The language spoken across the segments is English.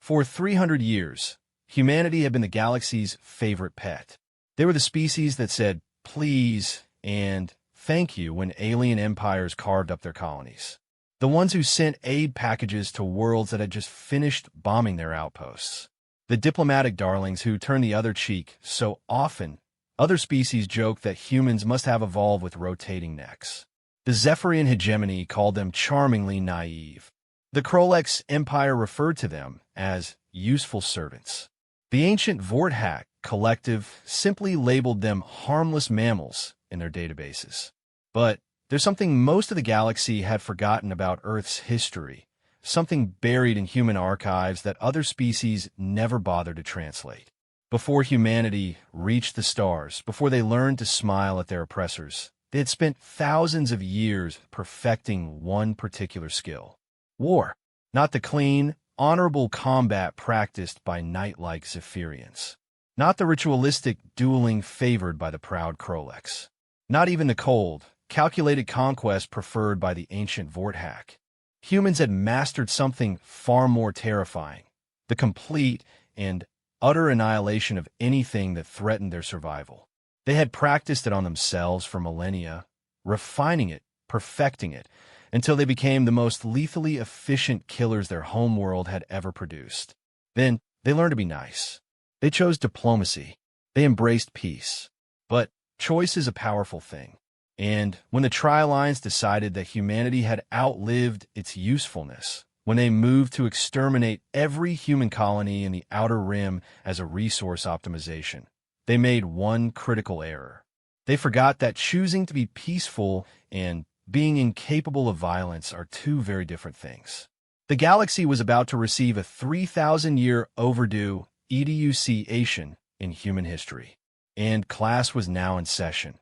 For 300 years, humanity had been the galaxy's favorite pet. They were the species that said, please, and thank you when alien empires carved up their colonies. The ones who sent aid packages to worlds that had just finished bombing their outposts. The diplomatic darlings who turned the other cheek so often. Other species joked that humans must have evolved with rotating necks. The Zephyrian hegemony called them charmingly naive. The Krolex Empire referred to them as useful servants. The ancient Vorthak collective simply labeled them harmless mammals in their databases. But there's something most of the galaxy had forgotten about Earth's history, something buried in human archives that other species never bothered to translate. Before humanity reached the stars, before they learned to smile at their oppressors, they had spent thousands of years perfecting one particular skill. War, not the clean, honorable combat practiced by knight-like Zephyrians. Not the ritualistic dueling favored by the proud Krolex. Not even the cold, calculated conquest preferred by the ancient Vorthak. Humans had mastered something far more terrifying, the complete and utter annihilation of anything that threatened their survival. They had practiced it on themselves for millennia, refining it, perfecting it, until they became the most lethally efficient killers their homeworld had ever produced. Then, they learned to be nice. They chose diplomacy. They embraced peace. But choice is a powerful thing. And when the Tri-Alliance decided that humanity had outlived its usefulness, when they moved to exterminate every human colony in the Outer Rim as a resource optimization, they made one critical error. They forgot that choosing to be peaceful and being incapable of violence are two very different things. The galaxy was about to receive a 3,000-year overdue education in human history, and class was now in session.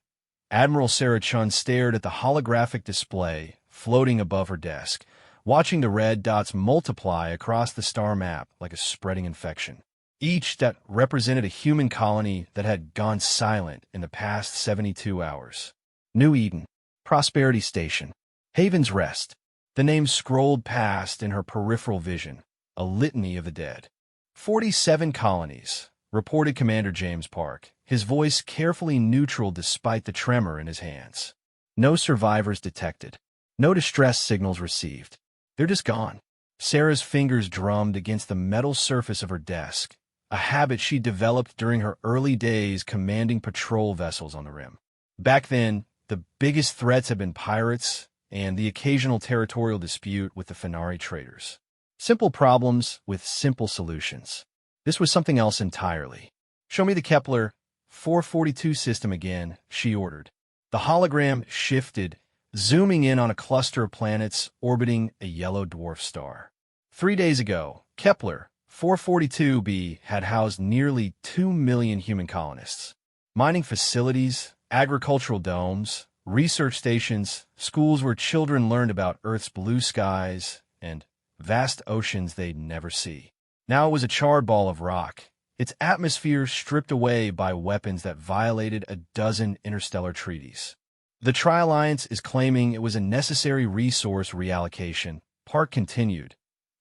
Admiral Sarah Chun stared at the holographic display floating above her desk, watching the red dots multiply across the star map like a spreading infection. Each that represented a human colony that had gone silent in the past 72 hours. New Eden, Prosperity Station, Haven's Rest. The names scrolled past in her peripheral vision, a litany of the dead. 47 colonies, reported Commander James Park, his voice carefully neutral despite the tremor in his hands. No survivors detected. No distress signals received. They're just gone. Sarah's fingers drummed against the metal surface of her desk, a habit she developed during her early days commanding patrol vessels on the Rim. Back then, the biggest threats had been pirates and the occasional territorial dispute with the Fenari traders. Simple problems with simple solutions. This was something else entirely. Show me the Kepler 442 system again, she ordered. The hologram shifted, zooming in on a cluster of planets orbiting a yellow dwarf star. 3 days ago, Kepler 442b had housed nearly 2 million human colonists. Mining facilities, agricultural domes, research stations, schools where children learned about Earth's blue skies, and vast oceans they'd never see. Now it was a charred ball of rock, its atmosphere stripped away by weapons that violated a dozen interstellar treaties. The Tri-Alliance is claiming it was a necessary resource reallocation, Park continued,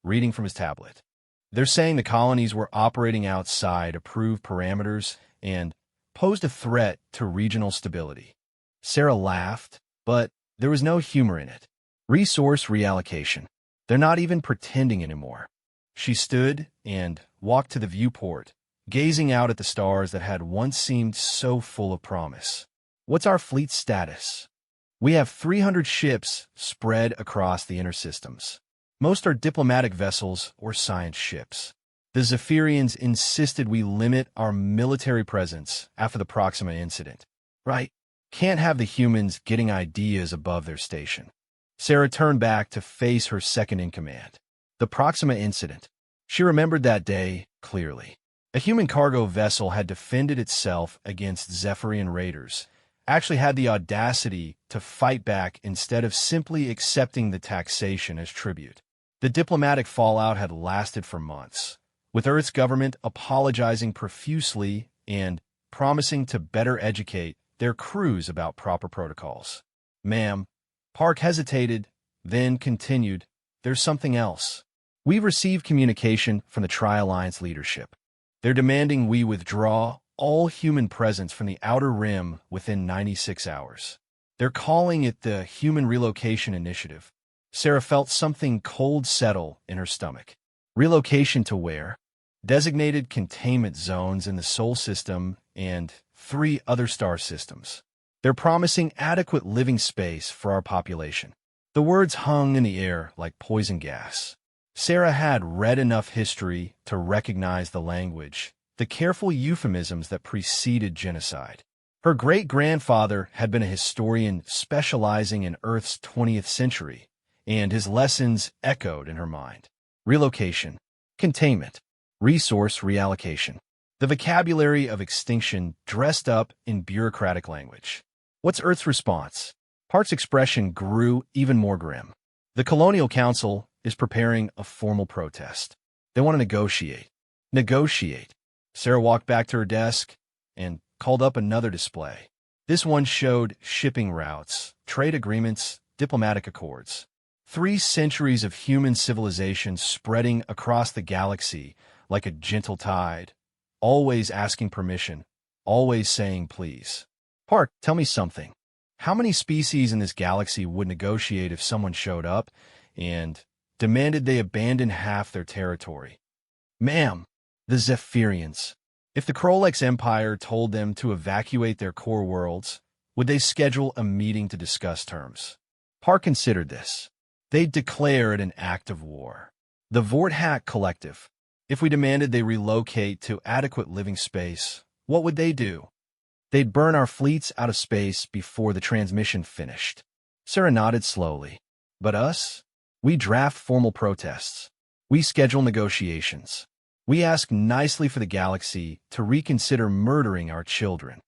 reading from his tablet. They're saying the colonies were operating outside approved parameters and posed a threat to regional stability. Sarah laughed, but there was no humor in it. Resource reallocation. They're not even pretending anymore. She stood and walked to the viewport, gazing out at the stars that had once seemed so full of promise. What's our fleet status? We have 300 ships spread across the inner systems. Most are diplomatic vessels or science ships. The Zephyrians insisted we limit our military presence after the Proxima incident. Right? Can't have the humans getting ideas above their station. Sarah turned back to face her second-in-command. The Proxima incident. She remembered that day clearly. A human cargo vessel had defended itself against Zephyrian raiders, actually had the audacity to fight back instead of simply accepting the taxation as tribute. The diplomatic fallout had lasted for months, with Earth's government apologizing profusely and promising to better educate their crews about proper protocols. Ma'am, Park hesitated, then continued, there's something else. We've received communication from the Tri-Alliance leadership. They're demanding we withdraw all human presence from the Outer Rim within 96 hours. They're calling it the Human Relocation Initiative. Sarah felt something cold settle in her stomach. Relocation to where? Designated containment zones in the Sol system and 3 other star systems. They're promising adequate living space for our population. The words hung in the air like poison gas. Sarah had read enough history to recognize the language, the careful euphemisms that preceded genocide. Her great-grandfather had been a historian specializing in Earth's 20th century, and his lessons echoed in her mind. Relocation, containment, resource reallocation. The vocabulary of extinction dressed up in bureaucratic language. What's Earth's response? Park's expression grew even more grim. The Colonial Council is preparing a formal protest. They want to negotiate. Negotiate. Sarah walked back to her desk and called up another display. This one showed shipping routes, trade agreements, diplomatic accords. 3 centuries of human civilization spreading across the galaxy like a gentle tide, always asking permission, always saying please. Park, tell me something. How many species in this galaxy would negotiate if someone showed up and demanded they abandon half their territory? Ma'am, the Zephyrians. If the Krolex Empire told them to evacuate their core worlds, would they schedule a meeting to discuss terms? Park considered this. They'd declare it an act of war. The Vorthack Collective. If we demanded they relocate to adequate living space, what would they do? They'd burn our fleets out of space before the transmission finished. Sarah nodded slowly. But us? We draft formal protests. We schedule negotiations. We ask nicely for the galaxy to reconsider murdering our children.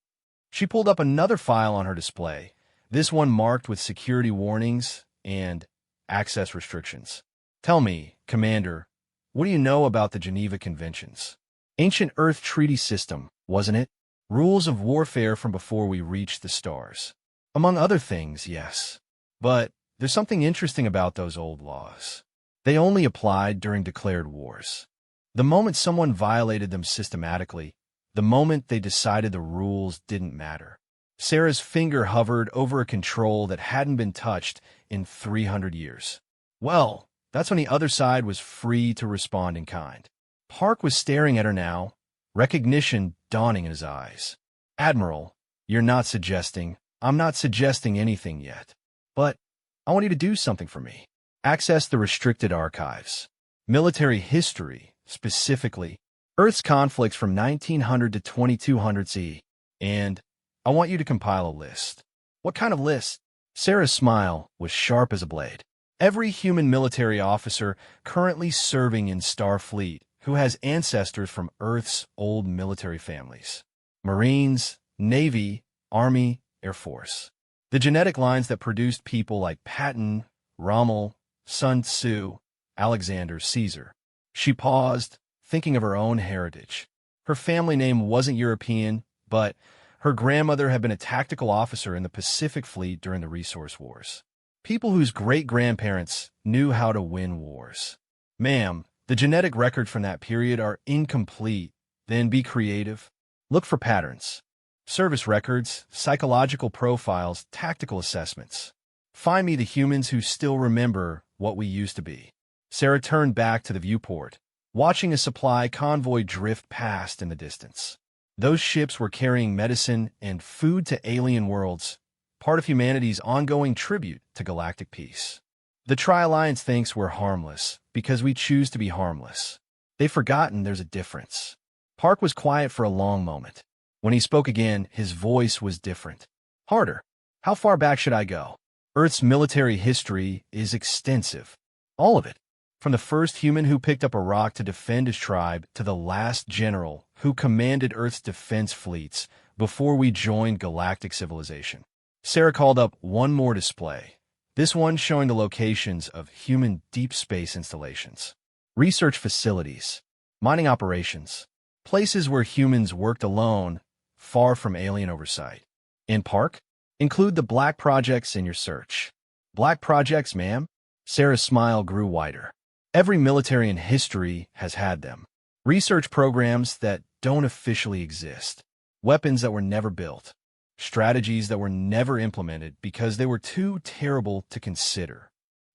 She pulled up another file on her display, this one marked with security warnings and access restrictions. Tell me, Commander, what do you know about the Geneva Conventions? Ancient Earth treaty system, wasn't it? Rules of warfare from before we reached the stars. Among other things, yes. But there's something interesting about those old laws. They only applied during declared wars. The moment someone violated them systematically, the moment they decided the rules didn't matter. Sarah's finger hovered over a control that hadn't been touched in 300 years. Well, that's when the other side was free to respond in kind. Park was staring at her now, recognition dawning in his eyes. Admiral, you're not suggesting, I'm not suggesting anything yet. But I want you to do something for me. Access the restricted archives. Military history, specifically, Earth's conflicts from 1900 to 2200 CE. And I want you to compile a list. What kind of list? Sarah's smile was sharp as a blade. Every human military officer currently serving in Starfleet who has ancestors from Earth's old military families. Marines, Navy, Army, Air Force. The genetic lines that produced people like Patton, Rommel, Sun Tzu, Alexander, Caesar. She paused, thinking of her own heritage. Her family name wasn't European, but her grandmother had been a tactical officer in the Pacific Fleet during the Resource Wars. People whose great-grandparents knew how to win wars. Ma'am, the genetic record from that period are incomplete. Then be creative. Look for patterns. Service records, psychological profiles, tactical assessments. Find me the humans who still remember what we used to be. Sarah turned back to the viewport, watching a supply convoy drift past in the distance. Those ships were carrying medicine and food to alien worlds, part of humanity's ongoing tribute to galactic peace. The Tri-Alliance thinks we're harmless because we choose to be harmless. They've forgotten there's a difference. Park was quiet for a long moment. When he spoke again, his voice was different. Harder. How far back should I go? Earth's military history is extensive. All of it. From the first human who picked up a rock to defend his tribe to the last general who commanded Earth's defense fleets before we joined galactic civilization. Sarah called up one more display, this one showing the locations of human deep space installations, research facilities, mining operations, places where humans worked alone, far from alien oversight. In Park, include the black projects in your search. Black projects, ma'am? Sarah's smile grew wider. Every military in history has had them. Research programs that don't officially exist. Weapons that were never built. Strategies that were never implemented because they were too terrible to consider.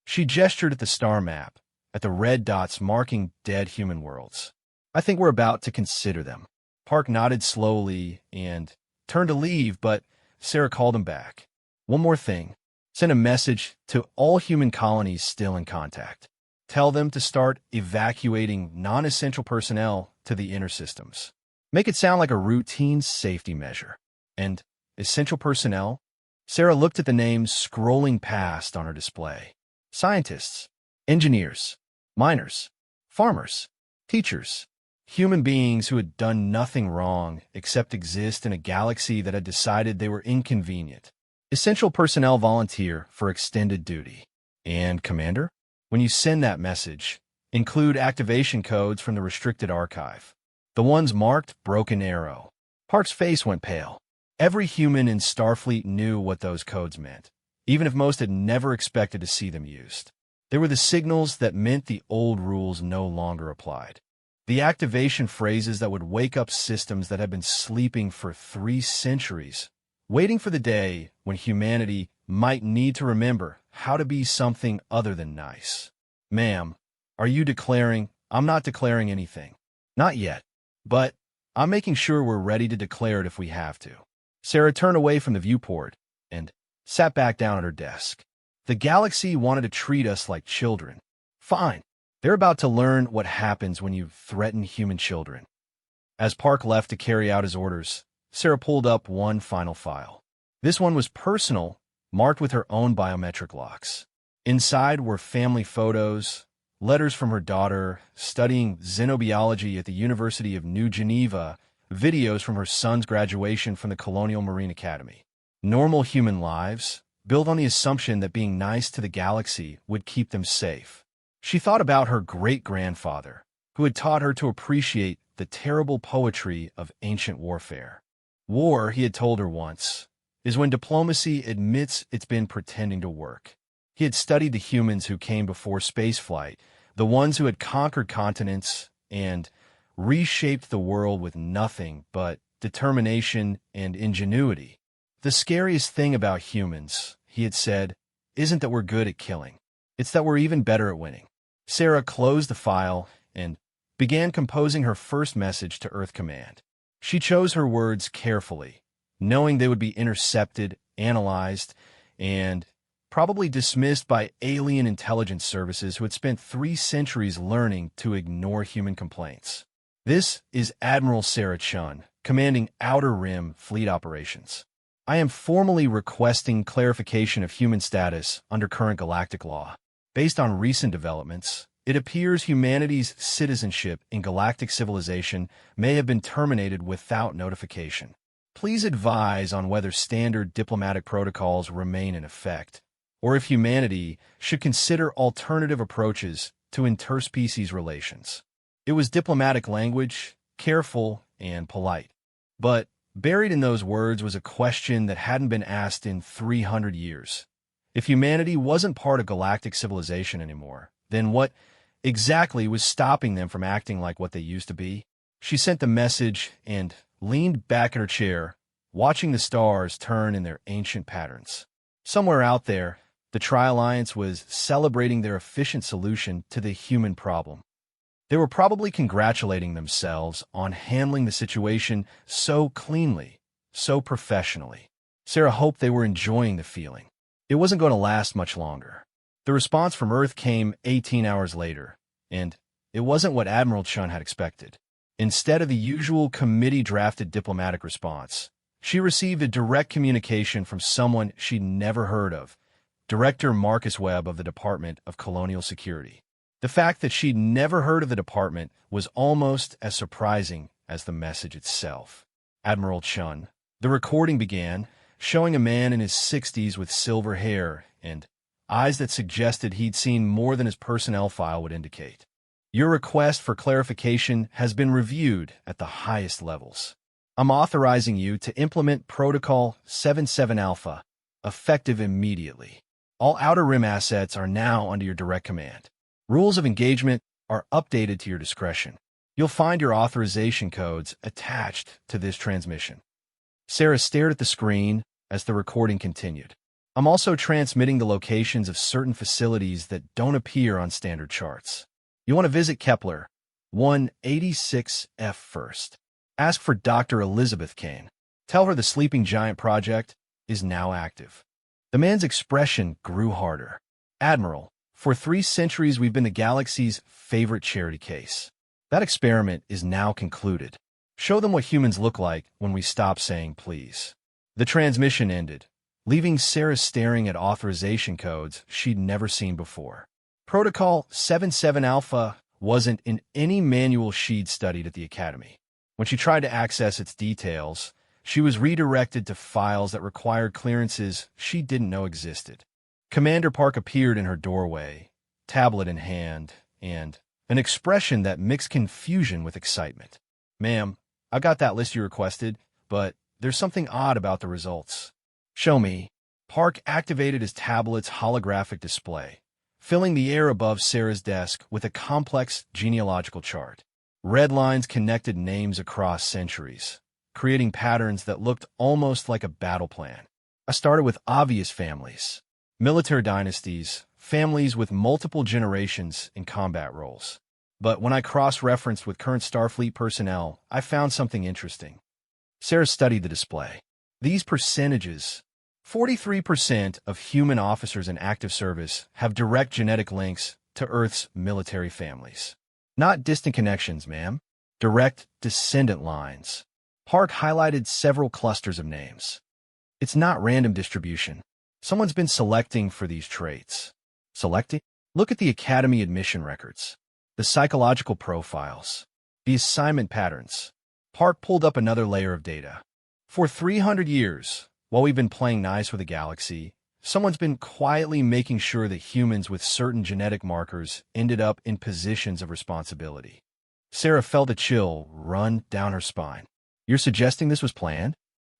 She gestured at the star map, at the red dots marking dead human worlds. I think we're about to consider them. Park nodded slowly and turned to leave, but Sarah called him back. One more thing. Send a message to all human colonies still in contact. Tell them to start evacuating non-essential personnel to the inner systems. Make it sound like a routine safety measure. And essential personnel? Sarah looked at the names scrolling past on her display. Scientists, engineers, miners, farmers, teachers, human beings who had done nothing wrong except exist in a galaxy that had decided they were inconvenient. Essential personnel volunteer for extended duty. And, Commander, when you send that message, include activation codes from the restricted archive. The ones marked Broken Arrow. Park's face went pale. Every human in Starfleet knew what those codes meant, even if most had never expected to see them used. They were the signals that meant the old rules no longer applied. The activation phrases that would wake up systems that had been sleeping for 3 centuries, waiting for the day when humanity might need to remember how to be something other than nice. Ma'am, are you declaring? I'm not declaring anything. Not yet. But I'm making sure we're ready to declare it if we have to. Sarah turned away from the viewport and sat back down at her desk. The galaxy wanted to treat us like children. Fine. They're about to learn what happens when you threaten human children. As Park left to carry out his orders, Sarah pulled up one final file. This one was personal, marked with her own biometric locks. Inside were family photos, letters from her daughter, studying xenobiology at the University of New Geneva, videos from her son's graduation from the Colonial Marine Academy. Normal human lives, built on the assumption that being nice to the galaxy would keep them safe. She thought about her great-grandfather, who had taught her to appreciate the terrible poetry of ancient warfare. War, he had told her once, is when diplomacy admits it's been pretending to work. He had studied the humans who came before spaceflight, the ones who had conquered continents and reshaped the world with nothing but determination and ingenuity. The scariest thing about humans, he had said, isn't that we're good at killing. It's that we're even better at winning. Sarah closed the file and began composing her first message to Earth Command. She chose her words carefully, knowing they would be intercepted, analyzed, and probably dismissed by alien intelligence services who had spent 3 centuries learning to ignore human complaints. This is Admiral Sarah Chun, commanding Outer Rim Fleet Operations. I am formally requesting clarification of human status under current galactic law. Based on recent developments, it appears humanity's citizenship in galactic civilization may have been terminated without notification. Please advise on whether standard diplomatic protocols remain in effect, or if humanity should consider alternative approaches to interspecies relations. It was diplomatic language, careful and polite. But buried in those words was a question that hadn't been asked in 300 years. If humanity wasn't part of galactic civilization anymore, then what exactly was stopping them from acting like what they used to be? She sent the message and leaned back in her chair, watching the stars turn in their ancient patterns. Somewhere out there, the Tri-Alliance was celebrating their efficient solution to the human problem. They were probably congratulating themselves on handling the situation so cleanly, so professionally. Sarah hoped they were enjoying the feeling. It wasn't going to last much longer. The response from Earth came 18 hours later, and it wasn't what Admiral Chun had expected. Instead of the usual committee-drafted diplomatic response, she received a direct communication from someone she'd never heard of, Director Marcus Webb of the Department of Colonial Security. The fact that she'd never heard of the department was almost as surprising as the message itself. Admiral Chun. The recording began, showing a man in his 60s with silver hair and eyes that suggested he'd seen more than his personnel file would indicate. Your request for clarification has been reviewed at the highest levels. I'm authorizing you to implement Protocol 77 Alpha, effective immediately. All Outer Rim assets are now under your direct command. Rules of engagement are updated to your discretion. You'll find your authorization codes attached to this transmission. Sarah stared at the screen as the recording continued. I'm also transmitting the locations of certain facilities that don't appear on standard charts. You want to visit Kepler 186F first. Ask for Dr. Elizabeth Kane. Tell her the Sleeping Giant project is now active. The man's expression grew harder. Admiral, for 3 centuries we've been the galaxy's favorite charity case. That experiment is now concluded. Show them what humans look like when we stop saying please. The transmission ended, leaving Sarah staring at authorization codes she'd never seen before. Protocol 77 Alpha wasn't in any manual she'd studied at the Academy. When she tried to access its details, she was redirected to files that required clearances she didn't know existed. Commander Park appeared in her doorway, tablet in hand, and an expression that mixed confusion with excitement. Ma'am, I got that list you requested, but there's something odd about the results. Show me. Park activated his tablet's holographic display, filling the air above Sarah's desk with a complex genealogical chart. Red lines connected names across centuries, creating patterns that looked almost like a battle plan. I started with obvious families, military dynasties, families with multiple generations in combat roles. But when I cross-referenced with current Starfleet personnel, I found something interesting. Sarah studied the display. These percentages, 43% of human officers in active service have direct genetic links to Earth's military families. Not distant connections, ma'am. Direct descendant lines. Park highlighted several clusters of names. It's not random distribution. Someone's been selecting for these traits. Selecting? Look at the Academy admission records, the psychological profiles, the assignment patterns. Park pulled up another layer of data. For 300 years, while we've been playing nice with the galaxy, someone's been quietly making sure that humans with certain genetic markers ended up in positions of responsibility. Sarah felt a chill run down her spine. You're suggesting this was planned?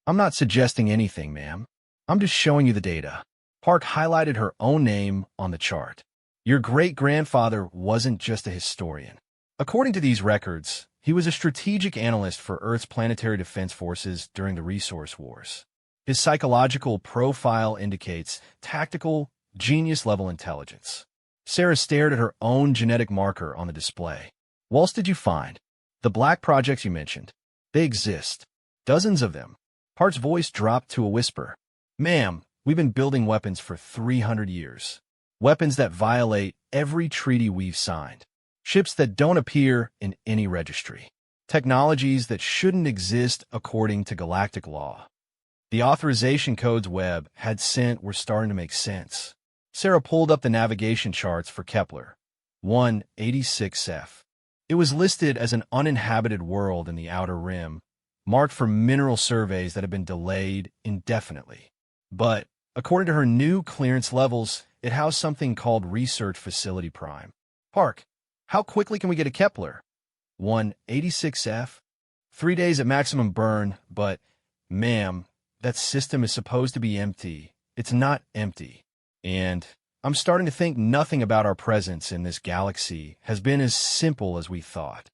I'm not suggesting anything, ma'am. I'm just showing you the data. Park highlighted her own name on the chart. Your great-grandfather wasn't just a historian. According to these records, he was a strategic analyst for Earth's planetary defense forces during the resource wars. His psychological profile indicates tactical, genius-level intelligence. Sarah stared at her own genetic marker on the display. What else did you find? The black projects you mentioned. They exist. Dozens of them. Park's voice dropped to a whisper. Ma'am, we've been building weapons for 300 years. Weapons that violate every treaty we've signed. Ships that don't appear in any registry. Technologies that shouldn't exist according to galactic law. The authorization codes Webb had sent were starting to make sense. Sarah pulled up the navigation charts for Kepler 186F. It was listed as an uninhabited world in the outer rim, marked for mineral surveys that had been delayed indefinitely. But, according to her new clearance levels, it housed something called Research Facility Prime. Park, how quickly can we get to Kepler? 186F? 3 days at maximum burn, but, ma'am, that system is supposed to be empty. It's not empty. And I'm starting to think nothing about our presence in this galaxy has been as simple as we thought.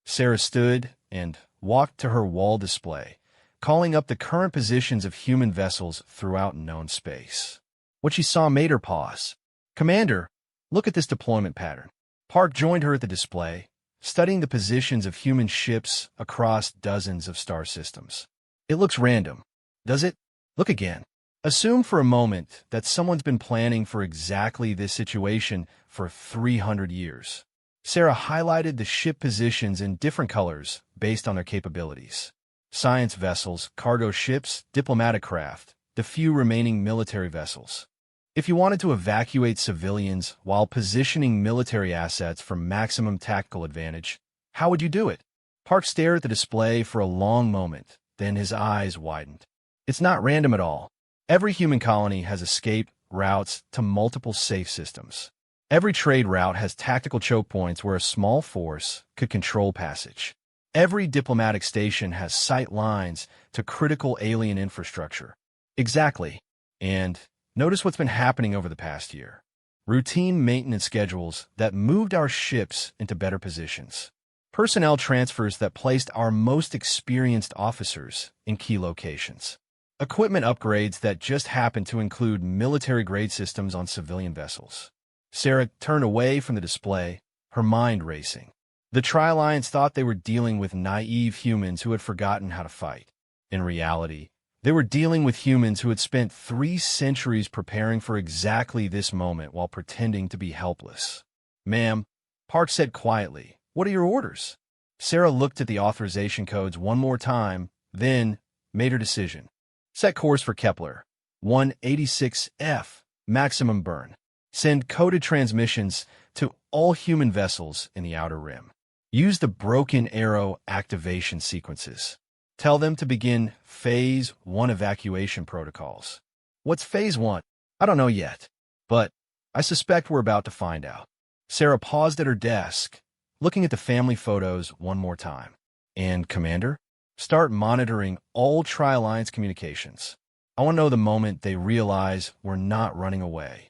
Sarah stood and walked to her wall display, calling up the current positions of human vessels throughout known space. What she saw made her pause. Commander, look at this deployment pattern. Park joined her at the display, studying the positions of human ships across dozens of star systems. It looks random, does it? Look again. Assume for a moment that someone's been planning for exactly this situation for 300 years. Sarah highlighted the ship positions in different colors based on their capabilities. Science vessels, cargo ships, diplomatic craft, the few remaining military vessels. If you wanted to evacuate civilians while positioning military assets for maximum tactical advantage, how would you do it? Park stared at the display for a long moment, then his eyes widened. It's not random at all. Every human colony has escape routes to multiple safe systems. Every trade route has tactical choke points where a small force could control passage. Every diplomatic station has sight lines to critical alien infrastructure. Exactly. And notice what's been happening over the past year. routine maintenance schedules that moved our ships into better positions, personnel transfers that placed our most experienced officers in key locations, equipment upgrades that just happened to include military-grade systems on civilian vessels. Sarah turned away from the display, her mind racing. The Tri-Alliance thought they were dealing with naive humans who had forgotten how to fight. In reality, they were dealing with humans who had spent 3 centuries preparing for exactly this moment while pretending to be helpless. "Ma'am," Park said quietly, "what are your orders?" Sarah looked at the authorization codes one more time, then made her decision. Set course for Kepler 186F, maximum burn. Send coded transmissions to all human vessels in the Outer Rim. Use the Broken Arrow activation sequences. Tell them to begin Phase 1 evacuation protocols. What's Phase 1? I don't know yet, but I suspect we're about to find out. Sarah paused at her desk, looking at the family photos one more time. And, Commander, start monitoring all Tri-Alliance communications. I want to know the moment they realize we're not running away.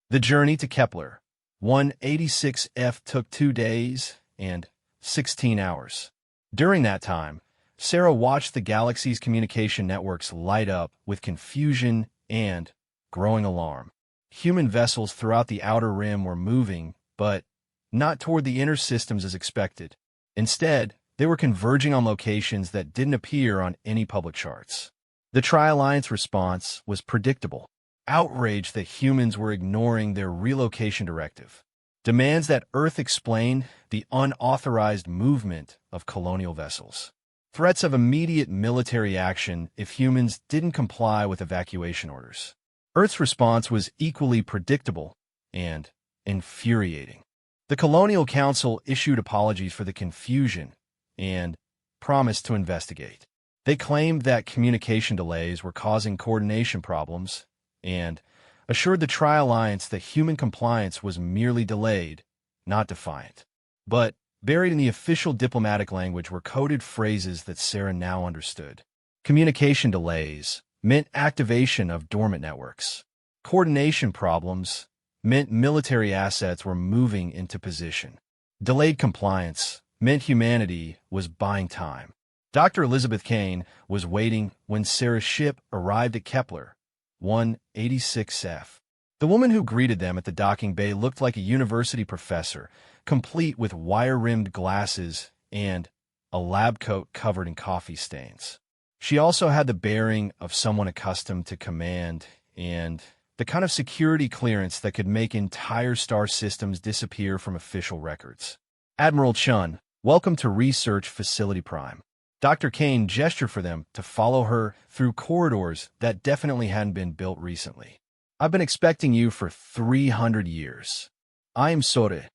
The journey to Kepler 186F took 2 days and 16 hours. During that time, Sarah watched the galaxy's communication networks light up with confusion and growing alarm. Human vessels throughout the Outer Rim were moving, but not toward the inner systems as expected. Instead, they were converging on locations that didn't appear on any public charts. The Tri-Alliance response was predictable. Outrage that humans were ignoring their relocation directive. Demands that Earth explain the unauthorized movement of colonial vessels. Threats of immediate military action if humans didn't comply with evacuation orders. Earth's response was equally predictable and infuriating. The Colonial Council issued apologies for the confusion and promised to investigate. They claimed that communication delays were causing coordination problems and assured the Tri-Alliance that human compliance was merely delayed, not defiant. But buried in the official diplomatic language were coded phrases that Sarah now understood. Communication delays meant activation of dormant networks. Coordination problems meant military assets were moving into position. Delayed compliance meant humanity was buying time. Dr. Elizabeth Kane was waiting when Sarah's ship arrived at Kepler 186F. The woman who greeted them at the docking bay looked like a university professor, complete with wire-rimmed glasses and a lab coat covered in coffee stains. She also had the bearing of someone accustomed to command and the kind of security clearance that could make entire star systems disappear from official records. "Admiral Chun, welcome to Research Facility Prime." Dr. Kane gestured for them to follow her through corridors that definitely hadn't been built recently. "I've been expecting you for 300 years. I am Sore.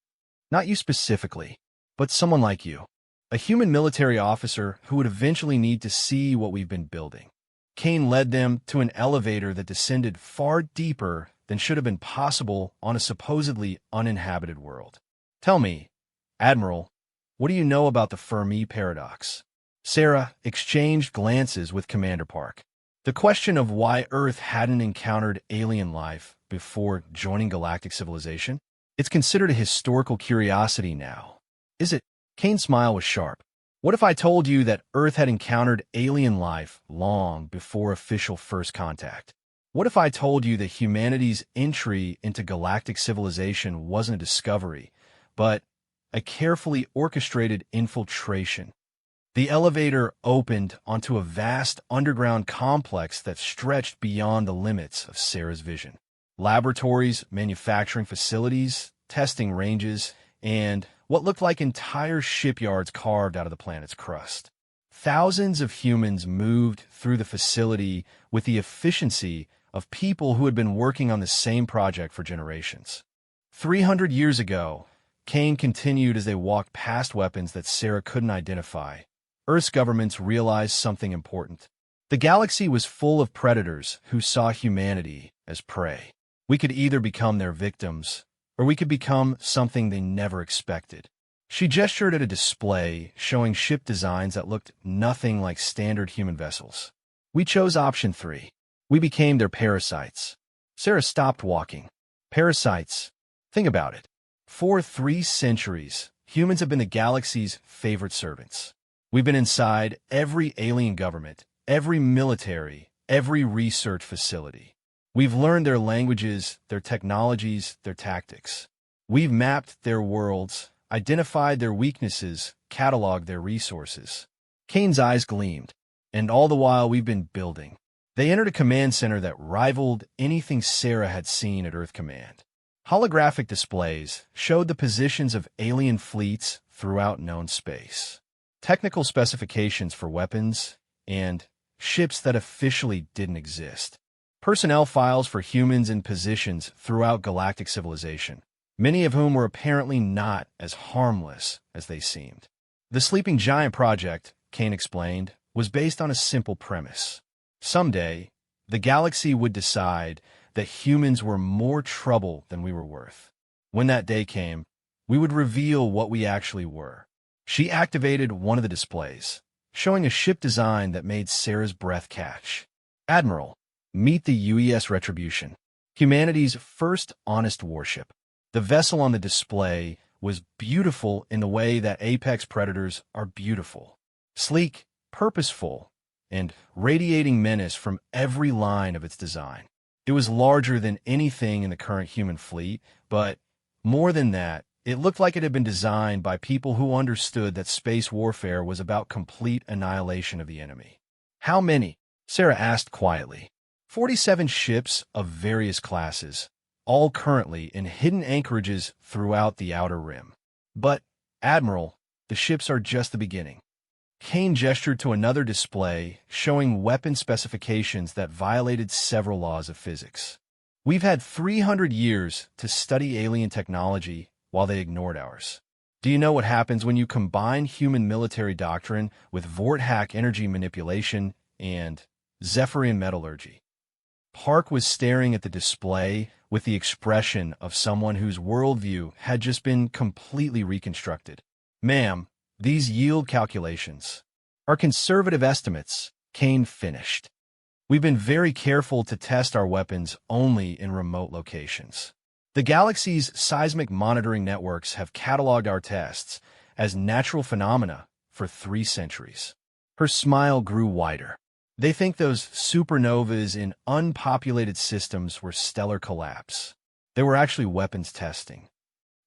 Not you specifically, but someone like you. A human military officer who would eventually need to see what we've been building." Kane led them to an elevator that descended far deeper than should have been possible on a supposedly uninhabited world. "Tell me, Admiral, what do you know about the Fermi paradox?" Sarah exchanged glances with Commander Park. The question of why Earth hadn't encountered alien life before joining galactic civilization? It's considered a historical curiosity now. Is it? Kane's smile was sharp. What if I told you that Earth had encountered alien life long before official first contact? What if I told you that humanity's entry into galactic civilization wasn't a discovery, but a carefully orchestrated infiltration? The elevator opened onto a vast underground complex that stretched beyond the limits of Sarah's vision. Laboratories, manufacturing facilities, testing ranges, and what looked like entire shipyards carved out of the planet's crust. Thousands of humans moved through the facility with the efficiency of people who had been working on the same project for generations. 300 years ago, Kane continued as they walked past weapons that Sarah couldn't identify. Earth's governments realized something important. The galaxy was full of predators who saw humanity as prey. We could either become their victims, or we could become something they never expected. She gestured at a display showing ship designs that looked nothing like standard human vessels. "We chose option 3. We became their parasites." Sarah stopped walking. "Parasites? Think about it. For 3 centuries, humans have been the galaxy's favorite servants. We've been inside every alien government, every military, every research facility. We've learned their languages, their technologies, their tactics. We've mapped their worlds, identified their weaknesses, cataloged their resources. Kane's eyes gleamed, and all the while we've been building. They entered a command center that rivaled anything Sarah had seen at Earth Command. Holographic displays showed the positions of alien fleets throughout known space, technical specifications for weapons, and ships that officially didn't exist. Personnel files for humans in positions throughout galactic civilization, many of whom were apparently not as harmless as they seemed. The Sleeping Giant project, Kane explained, was based on a simple premise. Someday, the galaxy would decide that humans were more trouble than we were worth. When that day came, we would reveal what we actually were. She activated one of the displays, showing a ship design that made Sarah's breath catch. Admiral, meet the UES Retribution, humanity's first honest warship. The vessel on the display was beautiful in the way that apex predators are beautiful. Sleek, purposeful, and radiating menace from every line of its design. It was larger than anything in the current human fleet, but more than that, it looked like it had been designed by people who understood that space warfare was about complete annihilation of the enemy. How many? Sarah asked quietly. 47 ships of various classes, all currently in hidden anchorages throughout the Outer Rim. But, Admiral, the ships are just the beginning. Kane gestured to another display showing weapon specifications that violated several laws of physics. We've had 300 years to study alien technology while they ignored ours. Do you know what happens when you combine human military doctrine with Vort-Hack energy manipulation and Zephyrian metallurgy? Park was staring at the display with the expression of someone whose worldview had just been completely reconstructed. Ma'am, these yield calculations are conservative estimates, Kane finished. We've been very careful to test our weapons only in remote locations. The galaxy's seismic monitoring networks have cataloged our tests as natural phenomena for 3 centuries. Her smile grew wider. They think those supernovas in unpopulated systems were stellar collapse. They were actually weapons testing.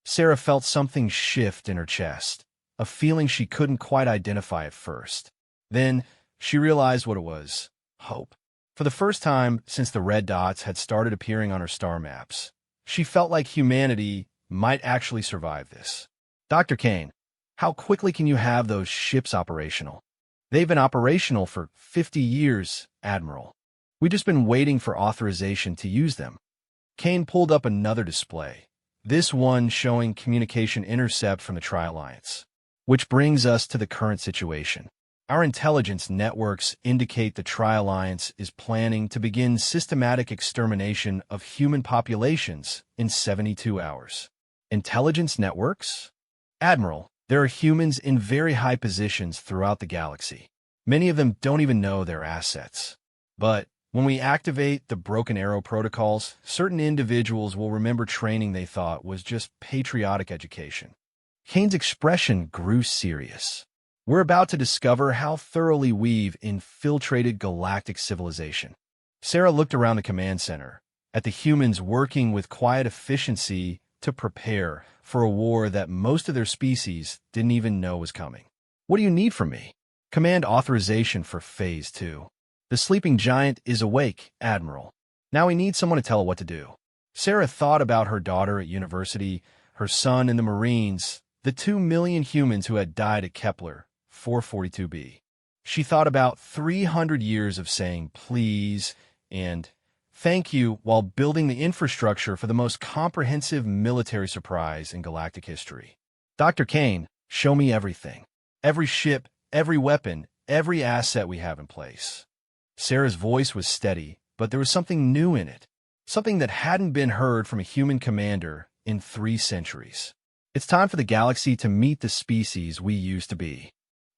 Sarah felt something shift in her chest, a feeling she couldn't quite identify at first. Then, she realized what it was: hope. For the first time since the red dots had started appearing on her star maps, she felt like humanity might actually survive this. Dr. Kane, how quickly can you have those ships operational? They've been operational for 50 years, Admiral. We've just been waiting for authorization to use them. Kane pulled up another display, this one showing communication intercept from the Tri-Alliance. Which brings us to the current situation. Our intelligence networks indicate the Tri-Alliance is planning to begin systematic extermination of human populations in 72 hours. Intelligence networks? Admiral, there are humans in very high positions throughout the galaxy. Many of them don't even know their assets. But when we activate the Broken Arrow protocols, certain individuals will remember training they thought was just patriotic education. Kane's expression grew serious. We're about to discover how thoroughly we've infiltrated galactic civilization. Sarah looked around the command center, at the humans working with quiet efficiency to prepare for a war that most of their species didn't even know was coming. What do you need from me? Command authorization for Phase 2. The Sleeping Giant is awake, Admiral. Now we need someone to tell it what to do. Sarah thought about her daughter at university, her son in the Marines, the 2 million humans who had died at Kepler 442b. She thought about 300 years of saying please and thank you while building the infrastructure for the most comprehensive military surprise in galactic history. Dr. Kane, show me everything. Every ship, every weapon, every asset we have in place. Sarah's voice was steady, but there was something new in it. Something that hadn't been heard from a human commander in 3 centuries. It's time for the galaxy to meet the species we used to be.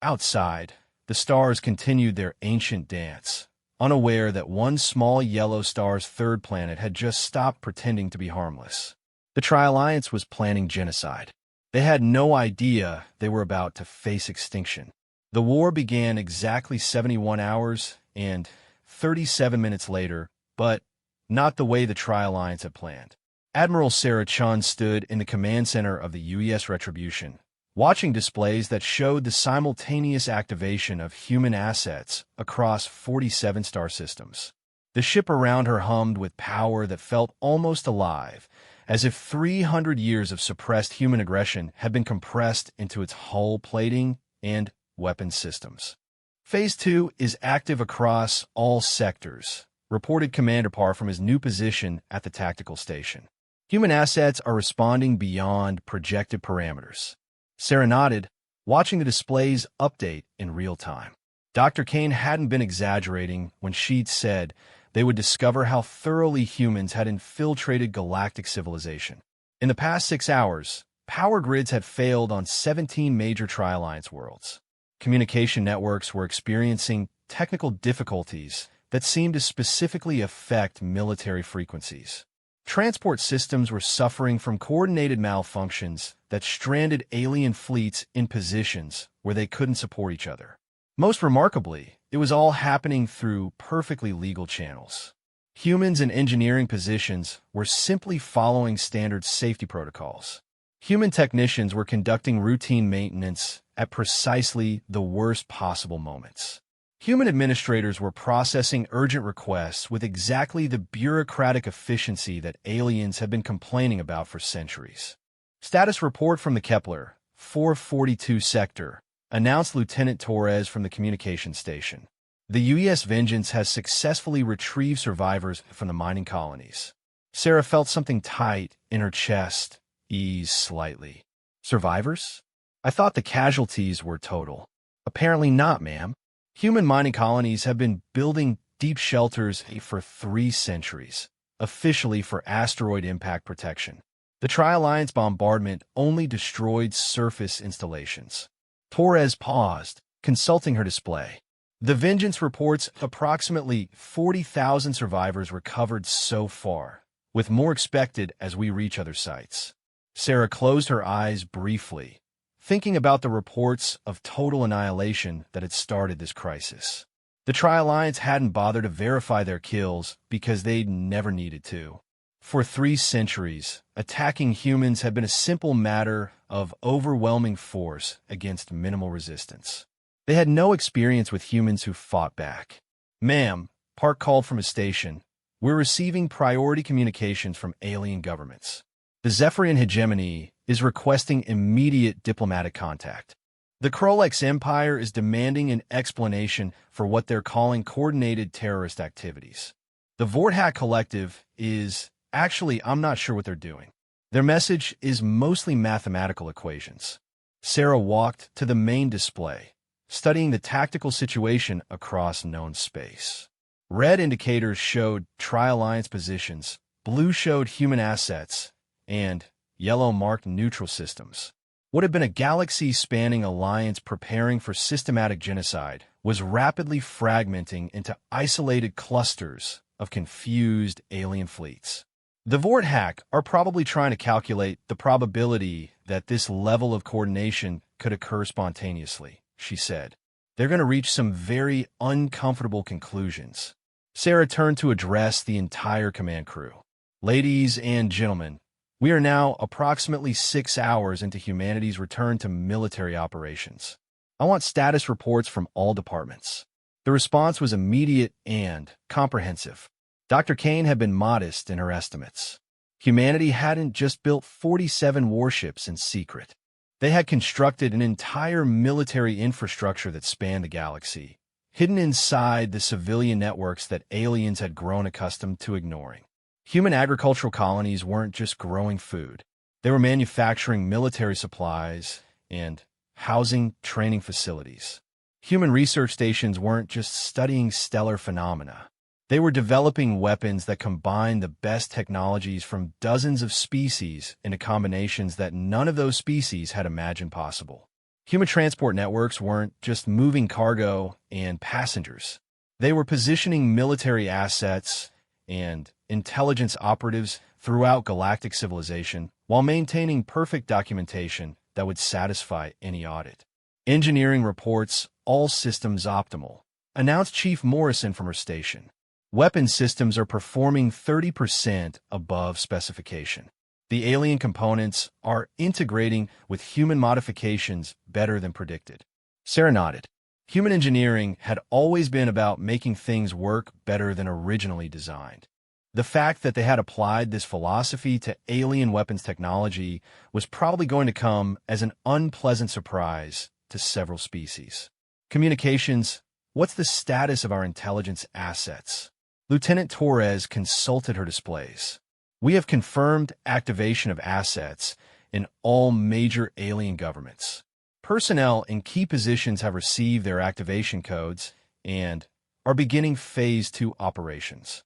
Outside, the stars continued their ancient dance, unaware that one small yellow star's third planet had just stopped pretending to be harmless. The Tri-Alliance was planning genocide. They had no idea they were about to face extinction. The war began exactly 71 hours and 37 minutes later, but not the way the Tri-Alliance had planned. Admiral Sarah Chun stood in the command center of the UES Retribution, watching displays that showed the simultaneous activation of human assets across 47 star systems. The ship around her hummed with power that felt almost alive, as if 300 years of suppressed human aggression had been compressed into its hull plating and weapons systems. Phase 2 is active across all sectors, reported Commander Parr from his new position at the tactical station. Human assets are responding beyond projected parameters. Sarah nodded, watching the displays update in real time. Dr. Kane hadn't been exaggerating when she'd said they would discover how thoroughly humans had infiltrated galactic civilization. In the past 6 hours, power grids had failed on 17 major Tri-Alliance worlds. Communication networks were experiencing technical difficulties that seemed to specifically affect military frequencies. Transport systems were suffering from coordinated malfunctions that stranded alien fleets in positions where they couldn't support each other. Most remarkably, it was all happening through perfectly legal channels. Humans in engineering positions were simply following standard safety protocols. Human technicians were conducting routine maintenance at precisely the worst possible moments. Human administrators were processing urgent requests with exactly the bureaucratic efficiency that aliens have been complaining about for centuries. Status report from the Kepler 442 sector, announced Lieutenant Torres from the communication station. The UES Vengeance has successfully retrieved survivors from the mining colonies. Sarah felt something tight in her chest ease slightly. Survivors? I thought the casualties were total. Apparently not, ma'am. Human mining colonies have been building deep shelters for 3 centuries, officially for asteroid impact protection. The Tri-Alliance bombardment only destroyed surface installations. Torres paused, consulting her display. The Vengeance reports approximately 40,000 survivors recovered so far, with more expected as we reach other sites. Sarah closed her eyes briefly, thinking about the reports of total annihilation that had started this crisis. The Tri-Alliance hadn't bothered to verify their kills because they'd never needed to. For 3 centuries, attacking humans had been a simple matter of overwhelming force against minimal resistance. They had no experience with humans who fought back. Ma'am, Park called from his station, we're receiving priority communications from alien governments. The Zephyrian hegemony is requesting immediate diplomatic contact. The Krolex Empire is demanding an explanation for what they're calling coordinated terrorist activities. The Vorthak Collective is, actually, I'm not sure what they're doing. Their message is mostly mathematical equations. Sarah walked to the main display, studying the tactical situation across known space. Red indicators showed Tri-Alliance positions, blue showed human assets, and yellow marked neutral systems. What had been a galaxy-spanning alliance preparing for systematic genocide was rapidly fragmenting into isolated clusters of confused alien fleets. The Vorthak are probably trying to calculate the probability that this level of coordination could occur spontaneously, she said. They're going to reach some very uncomfortable conclusions. Sarah turned to address the entire command crew. Ladies and gentlemen, we are now approximately 6 hours into humanity's return to military operations. I want status reports from all departments. The response was immediate and comprehensive. Dr. Kane had been modest in her estimates. Humanity hadn't just built 47 warships in secret. They had constructed an entire military infrastructure that spanned the galaxy, hidden inside the civilian networks that aliens had grown accustomed to ignoring. Human agricultural colonies weren't just growing food. They were manufacturing military supplies and housing training facilities. Human research stations weren't just studying stellar phenomena. They were developing weapons that combined the best technologies from dozens of species into combinations that none of those species had imagined possible. Human transport networks weren't just moving cargo and passengers. They were positioning military assets and intelligence operatives throughout galactic civilization while maintaining perfect documentation that would satisfy any audit. Engineering reports all systems optimal, announced Chief Morrison from her station. Weapon systems are performing 30% above specification. The alien components are integrating with human modifications better than predicted. Sarah nodded. Human engineering had always been about making things work better than originally designed. The fact that they had applied this philosophy to alien weapons technology was probably going to come as an unpleasant surprise to several species. Communications, what's the status of our intelligence assets? Lieutenant Torres consulted her displays. We have confirmed activation of assets in all major alien governments. Personnel in key positions have received their activation codes and are beginning Phase 2 operations.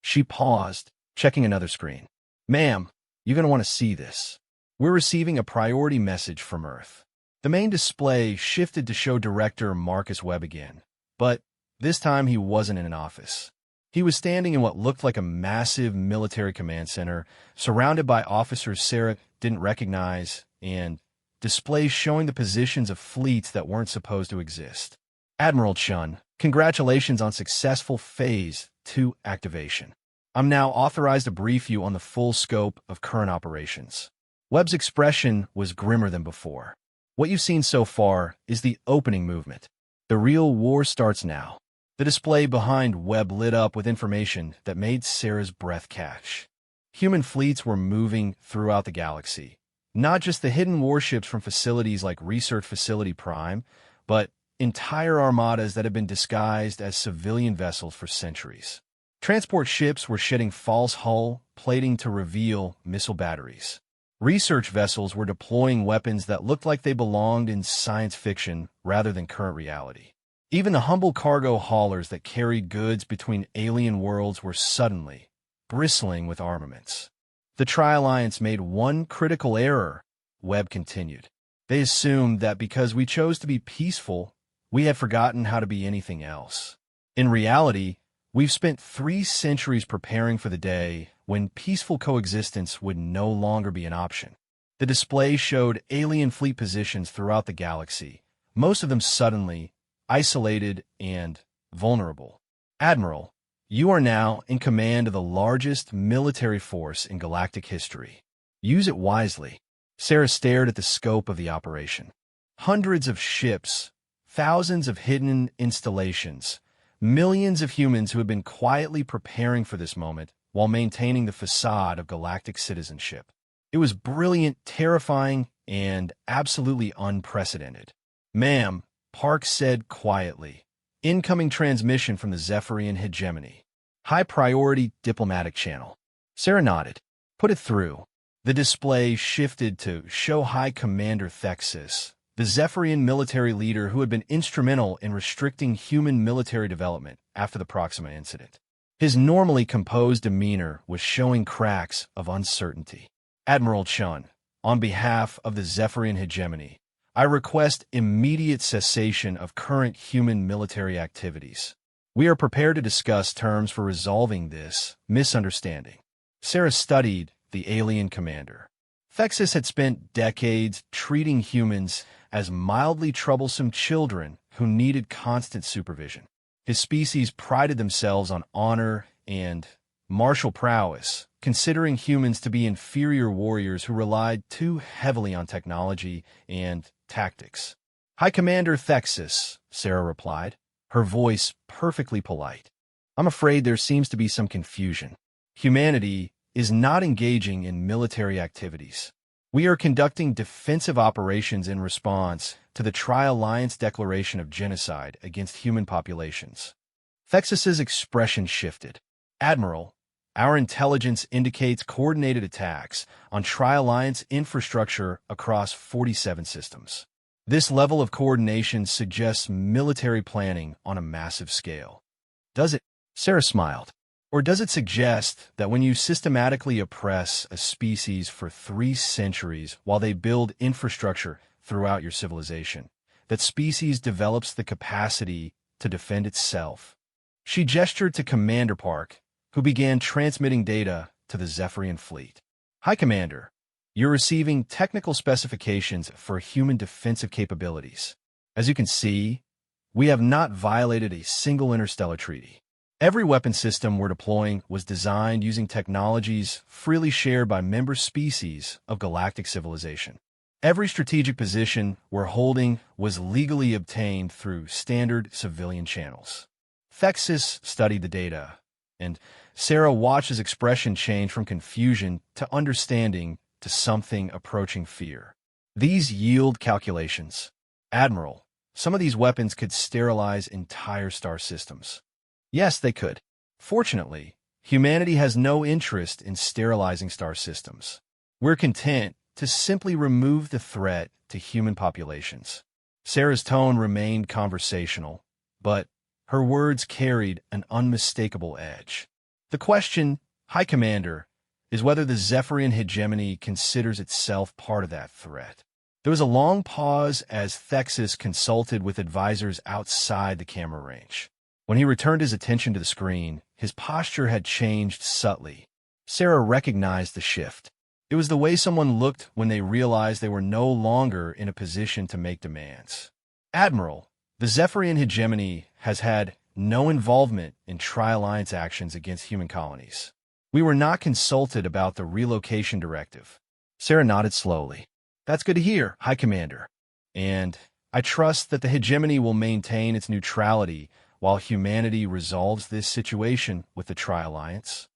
She paused, checking another screen. Ma'am, you're going to want to see this. We're receiving a priority message from Earth. The main display shifted to show Director Marcus Webb again, but this time he wasn't in an office. He was standing in what looked like a massive military command center, surrounded by officers Sarah didn't recognize and displays showing the positions of fleets that weren't supposed to exist. Admiral Chun, congratulations on successful Phase 2 activation. I'm now authorized to brief you on the full scope of current operations. Webb's expression was grimmer than before. What you've seen so far is the opening movement. The real war starts now. The display behind Webb lit up with information that made Sarah's breath catch. Human fleets were moving throughout the galaxy. Not just the hidden warships from facilities like Research Facility Prime, but entire armadas that had been disguised as civilian vessels for centuries. Transport ships were shedding false hull plating to reveal missile batteries. Research vessels were deploying weapons that looked like they belonged in science fiction rather than current reality. Even the humble cargo haulers that carried goods between alien worlds were suddenly bristling with armaments. The Tri-Alliance made one critical error, Webb continued. They assumed that because we chose to be peaceful, we had forgotten how to be anything else. In reality, we've spent 3 centuries preparing for the day when peaceful coexistence would no longer be an option. The display showed alien fleet positions throughout the galaxy, most of them suddenly isolated and vulnerable. Admiral, you are now in command of the largest military force in galactic history. Use it wisely. Sarah stared at the scope of the operation. Hundreds of ships, thousands of hidden installations, millions of humans who had been quietly preparing for this moment while maintaining the facade of galactic citizenship. It was brilliant, terrifying, and absolutely unprecedented. Ma'am, Park said quietly. Incoming transmission from the Zephyrian hegemony. High-priority diplomatic channel. Sarah nodded. Put it through. The display shifted to show High Commander Thexus, the Zephyrian military leader who had been instrumental in restricting human military development after the Proxima incident. His normally composed demeanor was showing cracks of uncertainty. Admiral Chun, on behalf of the Zephyrian hegemony, I request immediate cessation of current human military activities. We are prepared to discuss terms for resolving this misunderstanding. Sarah studied the alien commander. Thexus had spent decades treating humans as mildly troublesome children who needed constant supervision. His species prided themselves on honor and martial prowess, considering humans to be inferior warriors who relied too heavily on technology and tactics. High Commander Thexus, Sarah replied, her voice perfectly polite. I'm afraid there seems to be some confusion. Humanity is not engaging in military activities. We are conducting defensive operations in response to the Tri-Alliance declaration of genocide against human populations. Thexus's expression shifted. Admiral, our intelligence indicates coordinated attacks on Tri-Alliance infrastructure across 47 systems. This level of coordination suggests military planning on a massive scale. Does it? Sarah smiled. Or does it suggest that when you systematically oppress a species for 3 centuries while they build infrastructure throughout your civilization, that species develops the capacity to defend itself? She gestured to Commander Park, who began transmitting data to the Zephyrian fleet. High Commander, You're receiving technical specifications for human defensive capabilities. As you can see, we have not violated a single interstellar treaty. Every weapon system we're deploying was designed using technologies freely shared by member species of galactic civilization. Every strategic position we're holding was legally obtained through standard civilian channels. Thexis studied the data, and Sarah watched his expression change from confusion to understanding to something approaching fear. These yield calculations. Admiral, some of these weapons could sterilize entire star systems. Yes, they could. Fortunately, humanity has no interest in sterilizing star systems. We're content to simply remove the threat to human populations. Sarah's tone remained conversational, but her words carried an unmistakable edge. The question, High Commander, is whether the Zephyrian hegemony considers itself part of that threat. There was a long pause as Thexis consulted with advisors outside the camera range. When he returned his attention to the screen, his posture had changed subtly. Sarah recognized the shift. It was the way someone looked when they realized they were no longer in a position to make demands. Admiral, the Zephyrian hegemony has had no involvement in Tri-Alliance actions against human colonies. We were not consulted about the relocation directive. Sarah nodded slowly. That's good to hear, High Commander. And I trust that the hegemony will maintain its neutrality while humanity resolves this situation with the Tri-Alliance.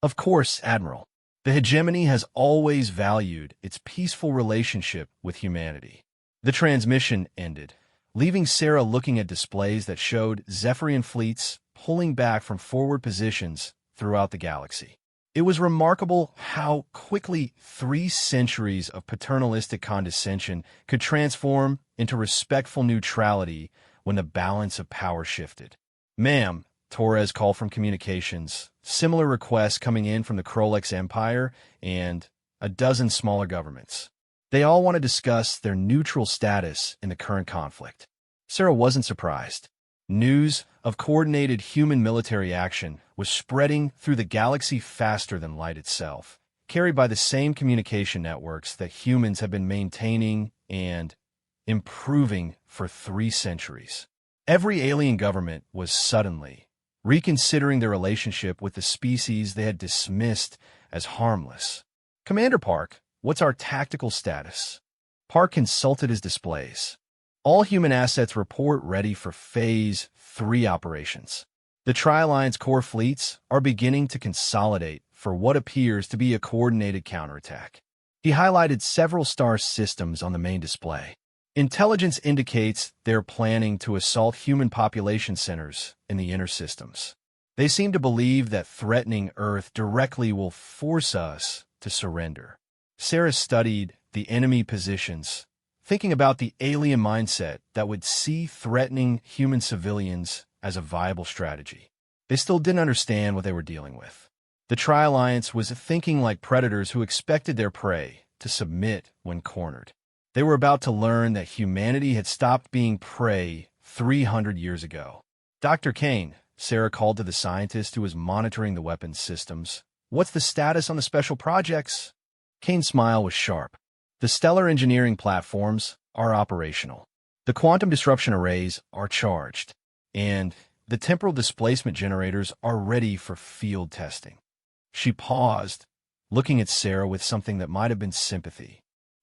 Of course, Admiral. The hegemony has always valued its peaceful relationship with humanity. The transmission ended, leaving Sarah looking at displays that showed Zephyrian fleets pulling back from forward positions throughout the galaxy. It was remarkable how quickly 3 centuries of paternalistic condescension could transform into respectful neutrality when the balance of power shifted. Ma'am, Torres called from communications, similar requests coming in from the Krolex Empire and a dozen smaller governments. They all want to discuss their neutral status in the current conflict. Sarah wasn't surprised. News of coordinated human military action was spreading through the galaxy faster than light itself, carried by the same communication networks that humans have been maintaining and improving for 3 centuries. Every alien government was suddenly reconsidering their relationship with the species they had dismissed as harmless. Commander Park, what's our tactical status? Park consulted his displays. All human assets report ready for Phase 3 operations. The Tri-Alliance core fleets are beginning to consolidate for what appears to be a coordinated counterattack. He highlighted several star systems on the main display. Intelligence indicates they're planning to assault human population centers in the inner systems. They seem to believe that threatening Earth directly will force us to surrender. Sarah studied the enemy positions, thinking about the alien mindset that would see threatening human civilians as a viable strategy. They still didn't understand what they were dealing with. The Tri-Alliance was thinking like predators who expected their prey to submit when cornered. They were about to learn that humanity had stopped being prey 300 years ago. Dr. Kane, Sarah called to the scientist who was monitoring the weapons systems. What's the status on the special projects? Kane's smile was sharp. The stellar engineering platforms are operational. The quantum disruption arrays are charged, and the temporal displacement generators are ready for field testing. She paused, looking at Sarah with something that might have been sympathy.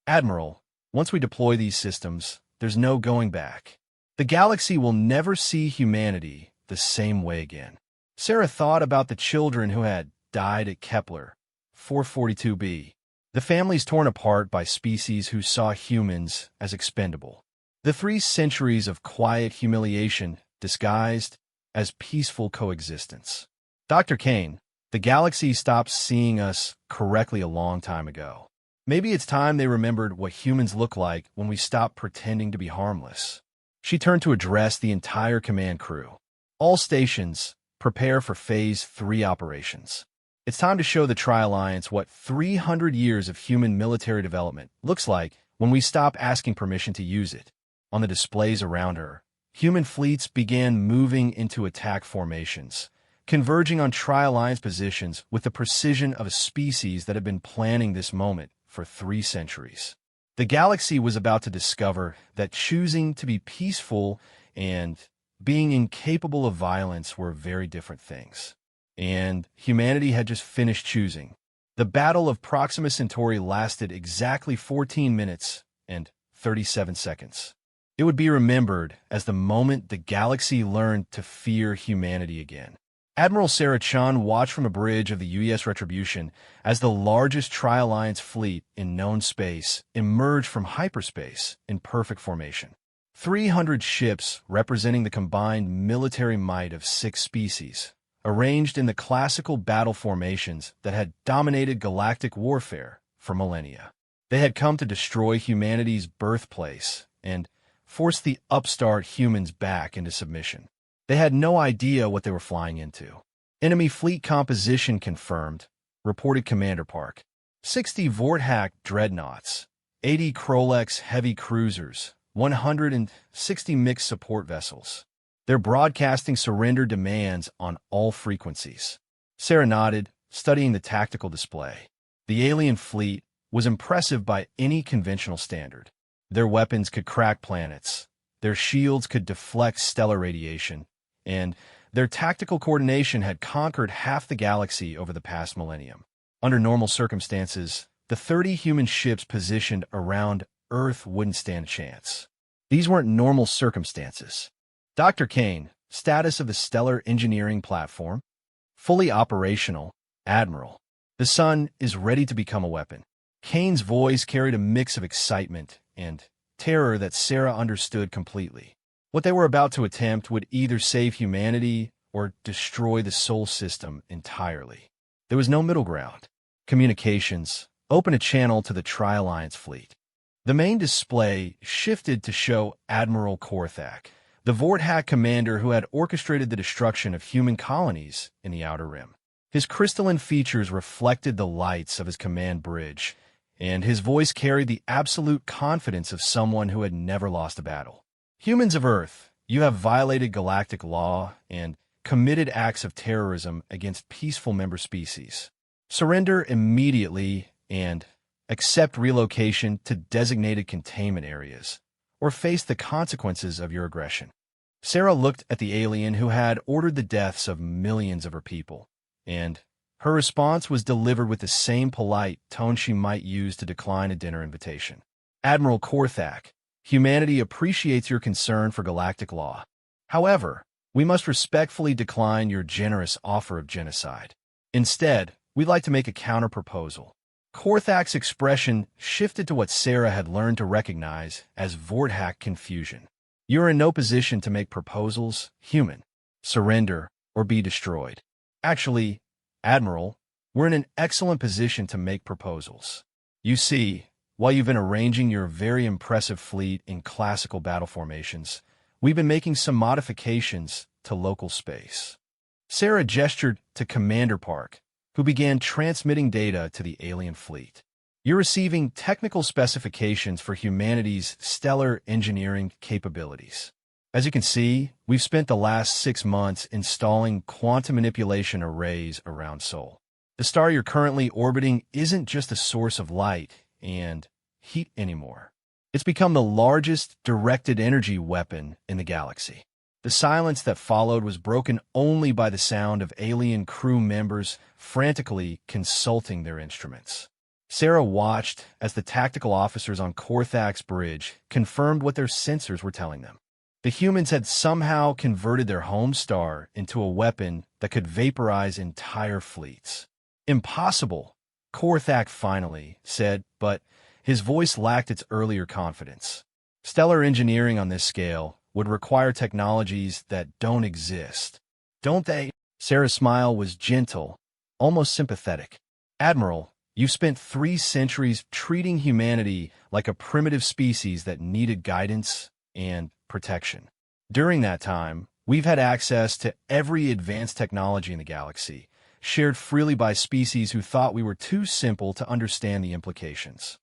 Admiral, once we deploy these systems, there's no going back. The galaxy will never see humanity the same way again. Sarah thought about the children who had died at Kepler 442b. The families torn apart by species who saw humans as expendable. The 3 centuries of quiet humiliation disguised as peaceful coexistence. Dr. Kane, the galaxy stopped seeing us correctly a long time ago. Maybe it's time they remembered what humans look like when we stop pretending to be harmless. She turned to address the entire command crew. All stations, prepare for Phase 3 operations. It's time to show the Tri-Alliance what 300 years of human military development looks like when we stop asking permission to use it. On the displays around her, human fleets began moving into attack formations, converging on Tri-Alliance positions with the precision of a species that had been planning this moment for 3 centuries. The galaxy was about to discover that choosing to be peaceful and being incapable of violence were very different things. And humanity had just finished choosing. The Battle of Proxima Centauri lasted exactly 14 minutes and 37 seconds. It would be remembered as the moment the galaxy learned to fear humanity again. Admiral Sarah Chun watched from a bridge of the UES Retribution as the largest Tri-Alliance fleet in known space emerged from hyperspace in perfect formation. 300 ships representing the combined military might of 6 species, arranged in the classical battle formations that had dominated galactic warfare for millennia. They had come to destroy humanity's birthplace and force the upstart humans back into submission. They had no idea what they were flying into. Enemy fleet composition confirmed, reported Commander Park. 60 Vorthack dreadnoughts, 80 Krolex heavy cruisers, 160 mixed support vessels. They're broadcasting surrender demands on all frequencies. Sarah nodded, studying the tactical display. The alien fleet was impressive by any conventional standard. Their weapons could crack planets, their shields could deflect stellar radiation, and their tactical coordination had conquered half the galaxy over the past millennium. Under normal circumstances, the 30 human ships positioned around Earth wouldn't stand a chance. These weren't normal circumstances. Dr. Kane, status of the stellar engineering platform, fully operational, Admiral. The sun is ready to become a weapon. Kane's voice carried a mix of excitement and terror that Sarah understood completely. What they were about to attempt would either save humanity or destroy the Sol system entirely. There was no middle ground. Communications, open a channel to the Tri-Alliance fleet. The main display shifted to show Admiral Korthak, the Vorthack commander who had orchestrated the destruction of human colonies in the Outer Rim. His crystalline features reflected the lights of his command bridge, and his voice carried the absolute confidence of someone who had never lost a battle. Humans of Earth, you have violated galactic law and committed acts of terrorism against peaceful member species. Surrender immediately and accept relocation to designated containment areas, or face the consequences of your aggression. Sarah looked at the alien who had ordered the deaths of millions of her people, and her response was delivered with the same polite tone she might use to decline a dinner invitation. Admiral Korthak, humanity appreciates your concern for galactic law. However, we must respectfully decline your generous offer of genocide. Instead, we'd like to make a counter-proposal. Korthak's expression shifted to what Sarah had learned to recognize as Vorthack confusion. You're in no position to make proposals, human. Surrender or be destroyed. Actually, Admiral, we're in an excellent position to make proposals. You see, while you've been arranging your very impressive fleet in classical battle formations, we've been making some modifications to local space. Sarah gestured to Commander Park, who began transmitting data to the alien fleet. You're receiving technical specifications for humanity's stellar engineering capabilities. As you can see, we've spent the last 6 months installing quantum manipulation arrays around Sol. The star you're currently orbiting isn't just a source of light and heat anymore. It's become the largest directed energy weapon in the galaxy. The silence that followed was broken only by the sound of alien crew members frantically consulting their instruments. Sarah watched as the tactical officers on Korthak's bridge confirmed what their sensors were telling them. The humans had somehow converted their home star into a weapon that could vaporize entire fleets. Impossible, Korthak finally said, but his voice lacked its earlier confidence. Stellar engineering on this scale would require technologies that don't exist. Don't they? Sarah's smile was gentle, almost sympathetic. Admiral, you've spent 3 centuries treating humanity like a primitive species that needed guidance and protection. During that time, we've had access to every advanced technology in the galaxy, shared freely by species who thought we were too simple to understand the implications.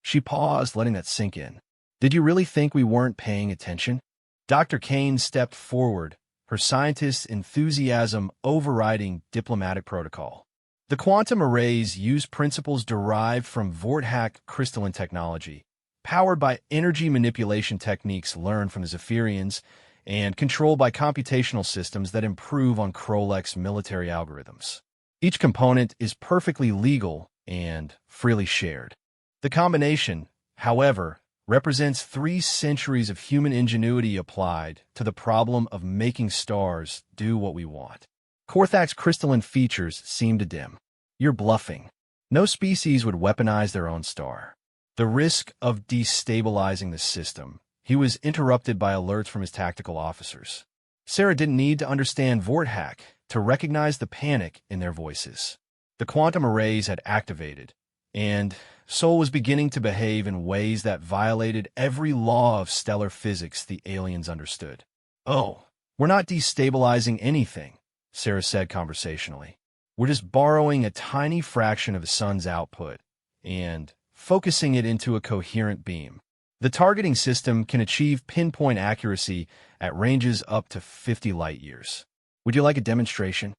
She paused, letting that sink in. Did you really think we weren't paying attention? Dr. Kane stepped forward, her scientist's enthusiasm overriding diplomatic protocol. The quantum arrays use principles derived from Vorthack crystalline technology, powered by energy manipulation techniques learned from the Zephyrians and controlled by computational systems that improve on Krolek's military algorithms. Each component is perfectly legal and freely shared. The combination, however, represents 3 centuries of human ingenuity applied to the problem of making stars do what we want. Korthak's crystalline features seem to dim. You're bluffing. No species would weaponize their own star. The risk of destabilizing the system. He was interrupted by alerts from his tactical officers. Sarah didn't need to understand Vorthack to recognize the panic in their voices. The quantum arrays had activated, and Sol was beginning to behave in ways that violated every law of stellar physics the aliens understood. "Oh, we're not destabilizing anything," Sarah said conversationally. "We're just borrowing a tiny fraction of the sun's output and focusing it into a coherent beam. The targeting system can achieve pinpoint accuracy at ranges up to 50 light-years. Would you like a demonstration?"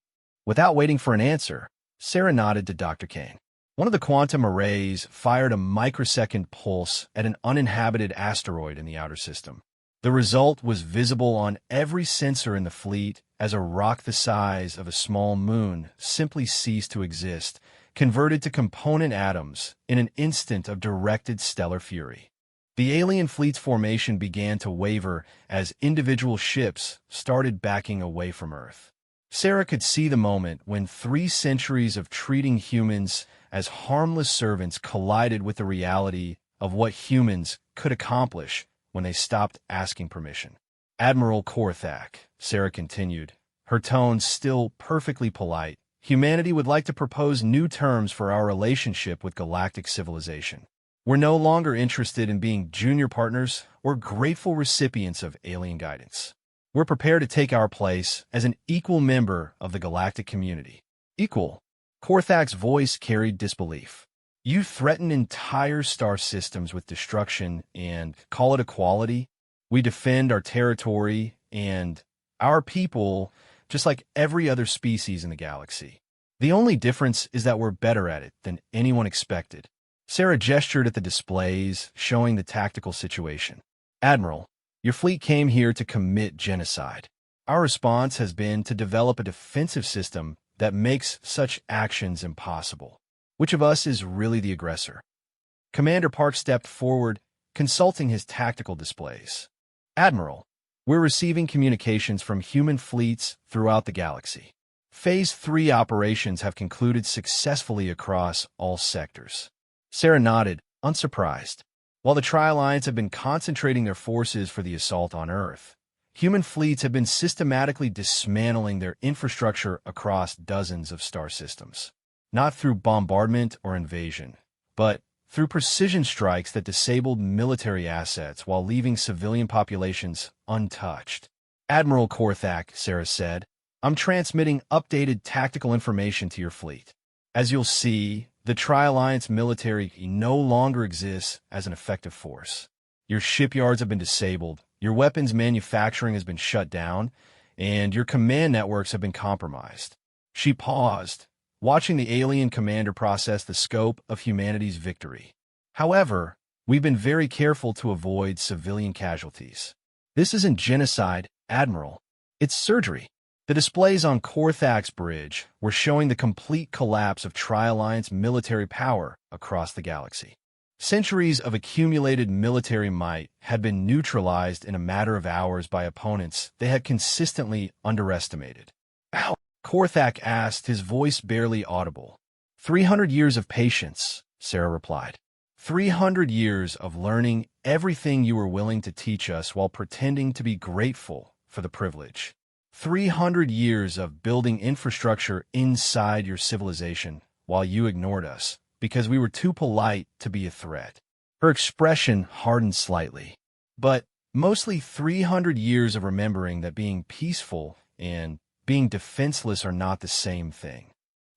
Without waiting for an answer, Sarah nodded to Dr. Kane. One of the quantum arrays fired a microsecond pulse at an uninhabited asteroid in the outer system. The result was visible on every sensor in the fleet as a rock the size of a small moon simply ceased to exist, converted to component atoms in an instant of directed stellar fury. The alien fleet's formation began to waver as individual ships started backing away from Earth. Sarah could see the moment when 3 centuries of treating humans as harmless servants collided with the reality of what humans could accomplish when they stopped asking permission. "Admiral Korthak," Sarah continued, her tone still perfectly polite, "humanity would like to propose new terms for our relationship with galactic civilization. We're no longer interested in being junior partners or grateful recipients of alien guidance. We're prepared to take our place as an equal member of the galactic community." "Equal?" Korthak's voice carried disbelief. "You threaten entire star systems with destruction and call it equality? We defend our territory and our people just like every other species in the galaxy. The only difference is that we're better at it than anyone expected." Sarah gestured at the displays, showing the tactical situation. "Admiral, your fleet came here to commit genocide. Our response has been to develop a defensive system that makes such actions impossible. Which of us is really the aggressor?" Commander Park stepped forward, consulting his tactical displays. "Admiral, we're receiving communications from human fleets throughout the galaxy. Phase 3 operations have concluded successfully across all sectors." Sarah nodded, unsurprised. While the Tri-Alliance have been concentrating their forces for the assault on Earth, human fleets have been systematically dismantling their infrastructure across dozens of star systems. Not through bombardment or invasion, but through precision strikes that disabled military assets while leaving civilian populations untouched. "Admiral Korthak," Sarah said, "I'm transmitting updated tactical information to your fleet. As you'll see, the Tri-Alliance military no longer exists as an effective force. Your shipyards have been disabled, your weapons manufacturing has been shut down, and your command networks have been compromised." She paused, watching the alien commander process the scope of humanity's victory. "However, we've been very careful to avoid civilian casualties. This isn't genocide, Admiral. It's surgery." The displays on Korthak's bridge were showing the complete collapse of Tri-Alliance military power across the galaxy. Centuries of accumulated military might had been neutralized in a matter of hours by opponents they had consistently underestimated. "How?" Korthak asked, his voice barely audible. 300 years of patience," Sarah replied. 300 years of learning everything you were willing to teach us while pretending to be grateful for the privilege. 300 years of building infrastructure inside your civilization while you ignored us because we were too polite to be a threat." Her expression hardened slightly. "But mostly 300 years of remembering that being peaceful and being defenseless are not the same thing."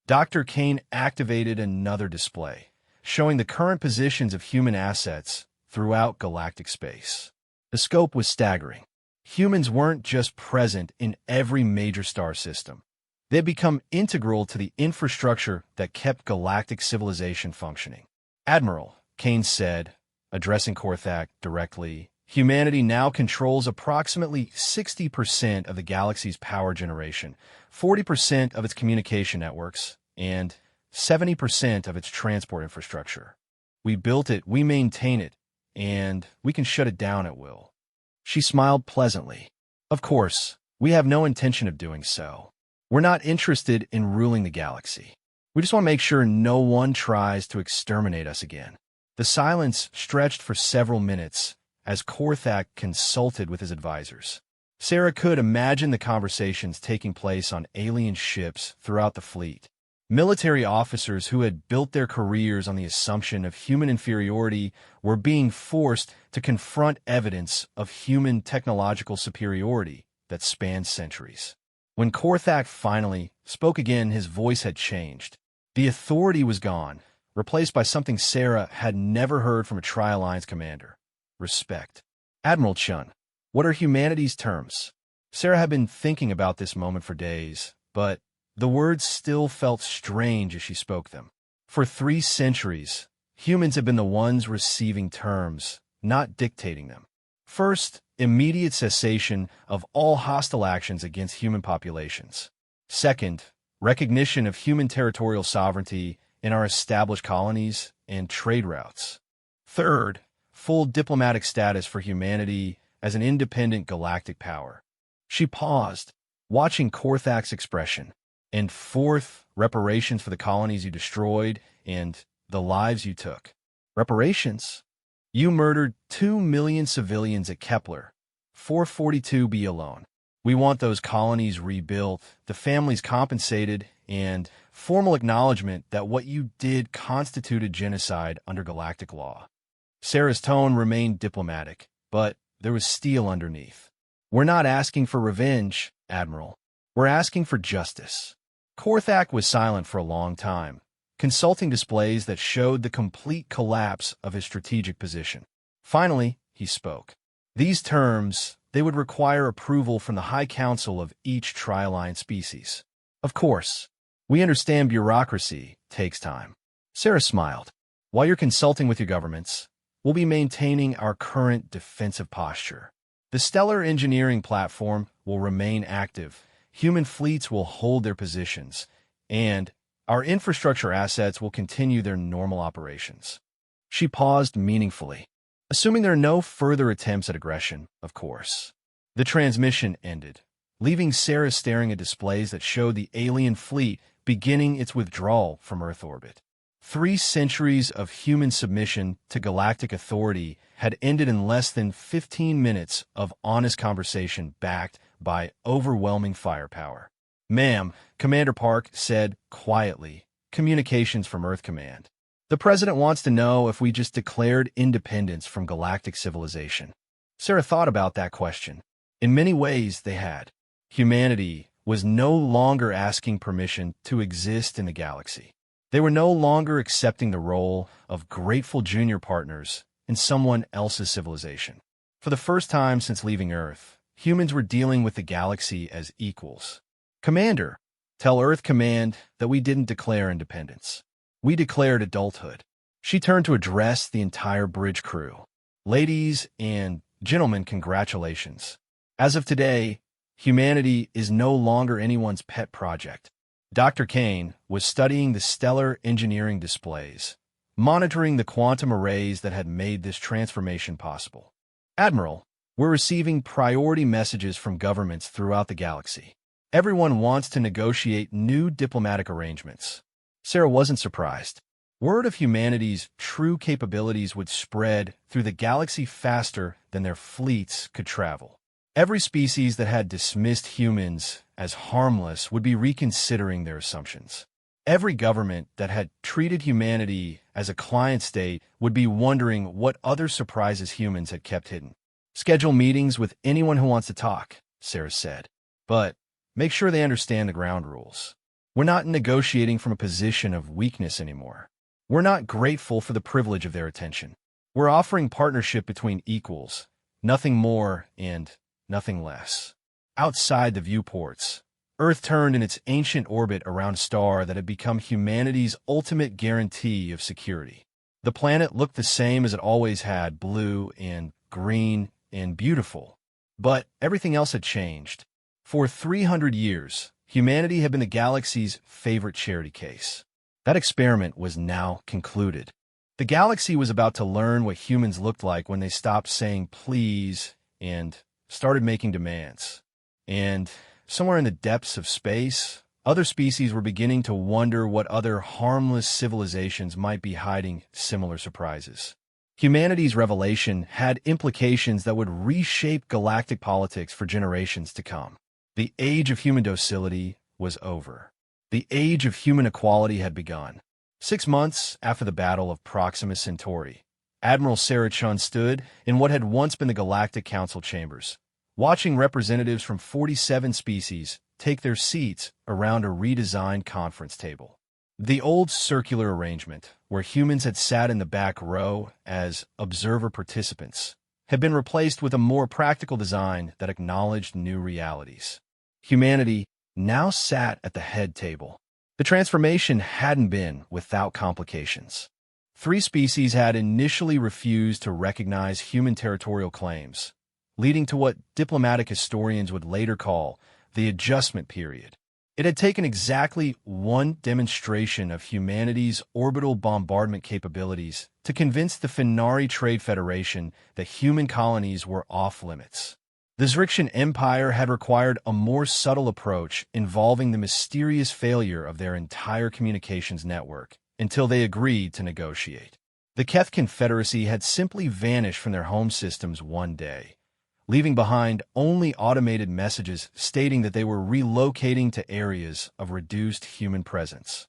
Dr. Kane activated another display, showing the current positions of human assets throughout galactic space. The scope was staggering. Humans weren't just present in every major star system. They had become integral to the infrastructure that kept galactic civilization functioning. Admiral, Kane said, addressing Korthak directly, humanity now controls approximately 60% of the galaxy's power generation, 40% of its communication networks, and 70% of its transport infrastructure. We built it, we maintain it, and we can shut it down at will. She smiled pleasantly. Of course, we have no intention of doing so. We're not interested in ruling the galaxy. We just want to make sure no one tries to exterminate us again. The silence stretched for several minutes as Korthak consulted with his advisors. Sarah could imagine the conversations taking place on alien ships throughout the fleet. Military officers who had built their careers on the assumption of human inferiority were being forced to confront evidence of human technological superiority that spanned centuries. When Korthak finally spoke again, his voice had changed. The authority was gone, replaced by something Sarah had never heard from a Tri-Alliance commander: respect. Admiral Chun, what are humanity's terms? Sarah had been thinking about this moment for days, but the words still felt strange as she spoke them. For 3 centuries, humans have been the ones receiving terms, not dictating them. First, immediate cessation of all hostile actions against human populations. Second, recognition of human territorial sovereignty in our established colonies and trade routes. Third, full diplomatic status for humanity as an independent galactic power. She paused, watching Korthak's expression. And fourth, reparations for the colonies you destroyed and the lives you took. Reparations? You murdered 2 million civilians at Kepler, 442b alone. We want those colonies rebuilt, the families compensated, and formal acknowledgement that what you did constituted genocide under galactic law. Sarah's tone remained diplomatic, but there was steel underneath. We're not asking for revenge, Admiral. We're asking for justice. Korthak was silent for a long time, consulting displays that showed the complete collapse of his strategic position. Finally, he spoke. These terms, they would require approval from the High Council of each Tri-Alliance species. Of course, we understand bureaucracy takes time. Sarah smiled. While you're consulting with your governments, we'll be maintaining our current defensive posture. The stellar engineering platform will remain active. Human fleets will hold their positions, and our infrastructure assets will continue their normal operations. She paused meaningfully. Assuming there are no further attempts at aggression, of course. The transmission ended, leaving Sarah staring at displays that showed the alien fleet beginning its withdrawal from Earth orbit. 3 centuries of human submission to galactic authority had ended in less than 15 minutes of honest conversation backed by overwhelming firepower. Ma'am, Commander Park said quietly, communications from Earth Command. The President wants to know if we just declared independence from galactic civilization. Sarah thought about that question. In many ways, they had. Humanity was no longer asking permission to exist in the galaxy. They were no longer accepting the role of grateful junior partners in someone else's civilization. For the first time since leaving Earth, humans were dealing with the galaxy as equals. Commander, tell Earth Command that we didn't declare independence. We declared adulthood. She turned to address the entire bridge crew. Ladies and gentlemen, congratulations. As of today, humanity is no longer anyone's pet project. Dr. Kane was studying the stellar engineering displays, monitoring the quantum arrays that had made this transformation possible. Admiral, we're receiving priority messages from governments throughout the galaxy. Everyone wants to negotiate new diplomatic arrangements. Sarah wasn't surprised. Word of humanity's true capabilities would spread through the galaxy faster than their fleets could travel. Every species that had dismissed humans as harmless would be reconsidering their assumptions. Every government that had treated humanity as a client state would be wondering what other surprises humans had kept hidden. Schedule meetings with anyone who wants to talk, Sarah said. But make sure they understand the ground rules. We're not negotiating from a position of weakness anymore. We're not grateful for the privilege of their attention. We're offering partnership between equals, nothing more and nothing less. Outside the viewports, Earth turned in its ancient orbit around a star that had become humanity's ultimate guarantee of security. The planet looked the same as it always had, blue and green and beautiful. But everything else had changed. For 300 years, humanity had been the galaxy's favorite charity case. That experiment was now concluded. The galaxy was about to learn what humans looked like when they stopped saying please and started making demands. And somewhere in the depths of space, other species were beginning to wonder what other harmless civilizations might be hiding similar surprises. Humanity's revelation had implications that would reshape galactic politics for generations to come. The age of human docility was over. The age of human equality had begun. 6 months after the Battle of Proxima Centauri, Admiral Sarah Chun stood in what had once been the Galactic Council chambers, watching representatives from 47 species take their seats around a redesigned conference table. The old circular arrangement, where humans had sat in the back row as observer participants, had been replaced with a more practical design that acknowledged new realities. Humanity now sat at the head table. The transformation hadn't been without complications. 3 species had initially refused to recognize human territorial claims, leading to what diplomatic historians would later call the adjustment period. It had taken exactly one demonstration of humanity's orbital bombardment capabilities to convince the Finari Trade Federation that human colonies were off-limits. The Zrixian Empire had required a more subtle approach involving the mysterious failure of their entire communications network until they agreed to negotiate. The Keth Confederacy had simply vanished from their home systems one day, leaving behind only automated messages stating that they were relocating to areas of reduced human presence.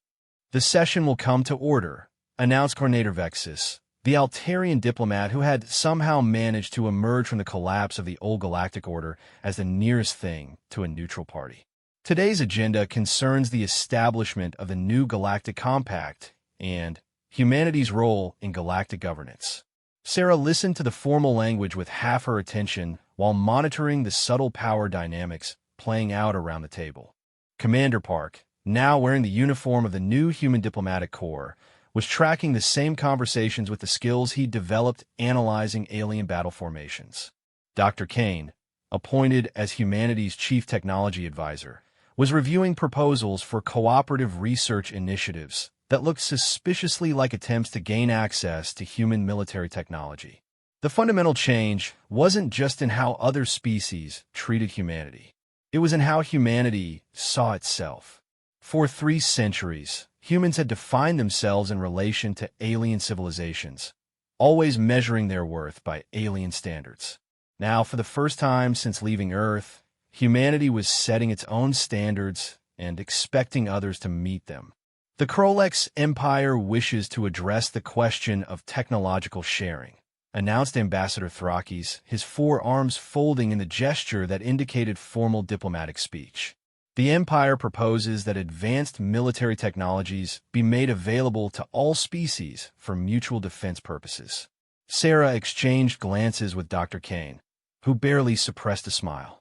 "The session will come to order," announced Coordinator Vexus, the Altarian diplomat who had somehow managed to emerge from the collapse of the old galactic order as the nearest thing to a neutral party. Today's agenda concerns the establishment of the new Galactic Compact and humanity's role in galactic governance. Sarah listened to the formal language with half her attention while monitoring the subtle power dynamics playing out around the table. Commander Park, now wearing the uniform of the new Human Diplomatic Corps, was tracking the same conversations with the skills he'd developed analyzing alien battle formations. Dr. Kane, appointed as humanity's chief technology advisor, was reviewing proposals for cooperative research initiatives that looked suspiciously like attempts to gain access to human military technology. The fundamental change wasn't just in how other species treated humanity. It was in how humanity saw itself. For 3 centuries, humans had defined themselves in relation to alien civilizations, always measuring their worth by alien standards. Now, for the first time since leaving Earth, humanity was setting its own standards and expecting others to meet them. The Krolex Empire wishes to address the question of technological sharing, announced Ambassador Thrakis, his 4 arms folding in the gesture that indicated formal diplomatic speech. The Empire proposes that advanced military technologies be made available to all species for mutual defense purposes. Sarah exchanged glances with Dr. Kane, who barely suppressed a smile.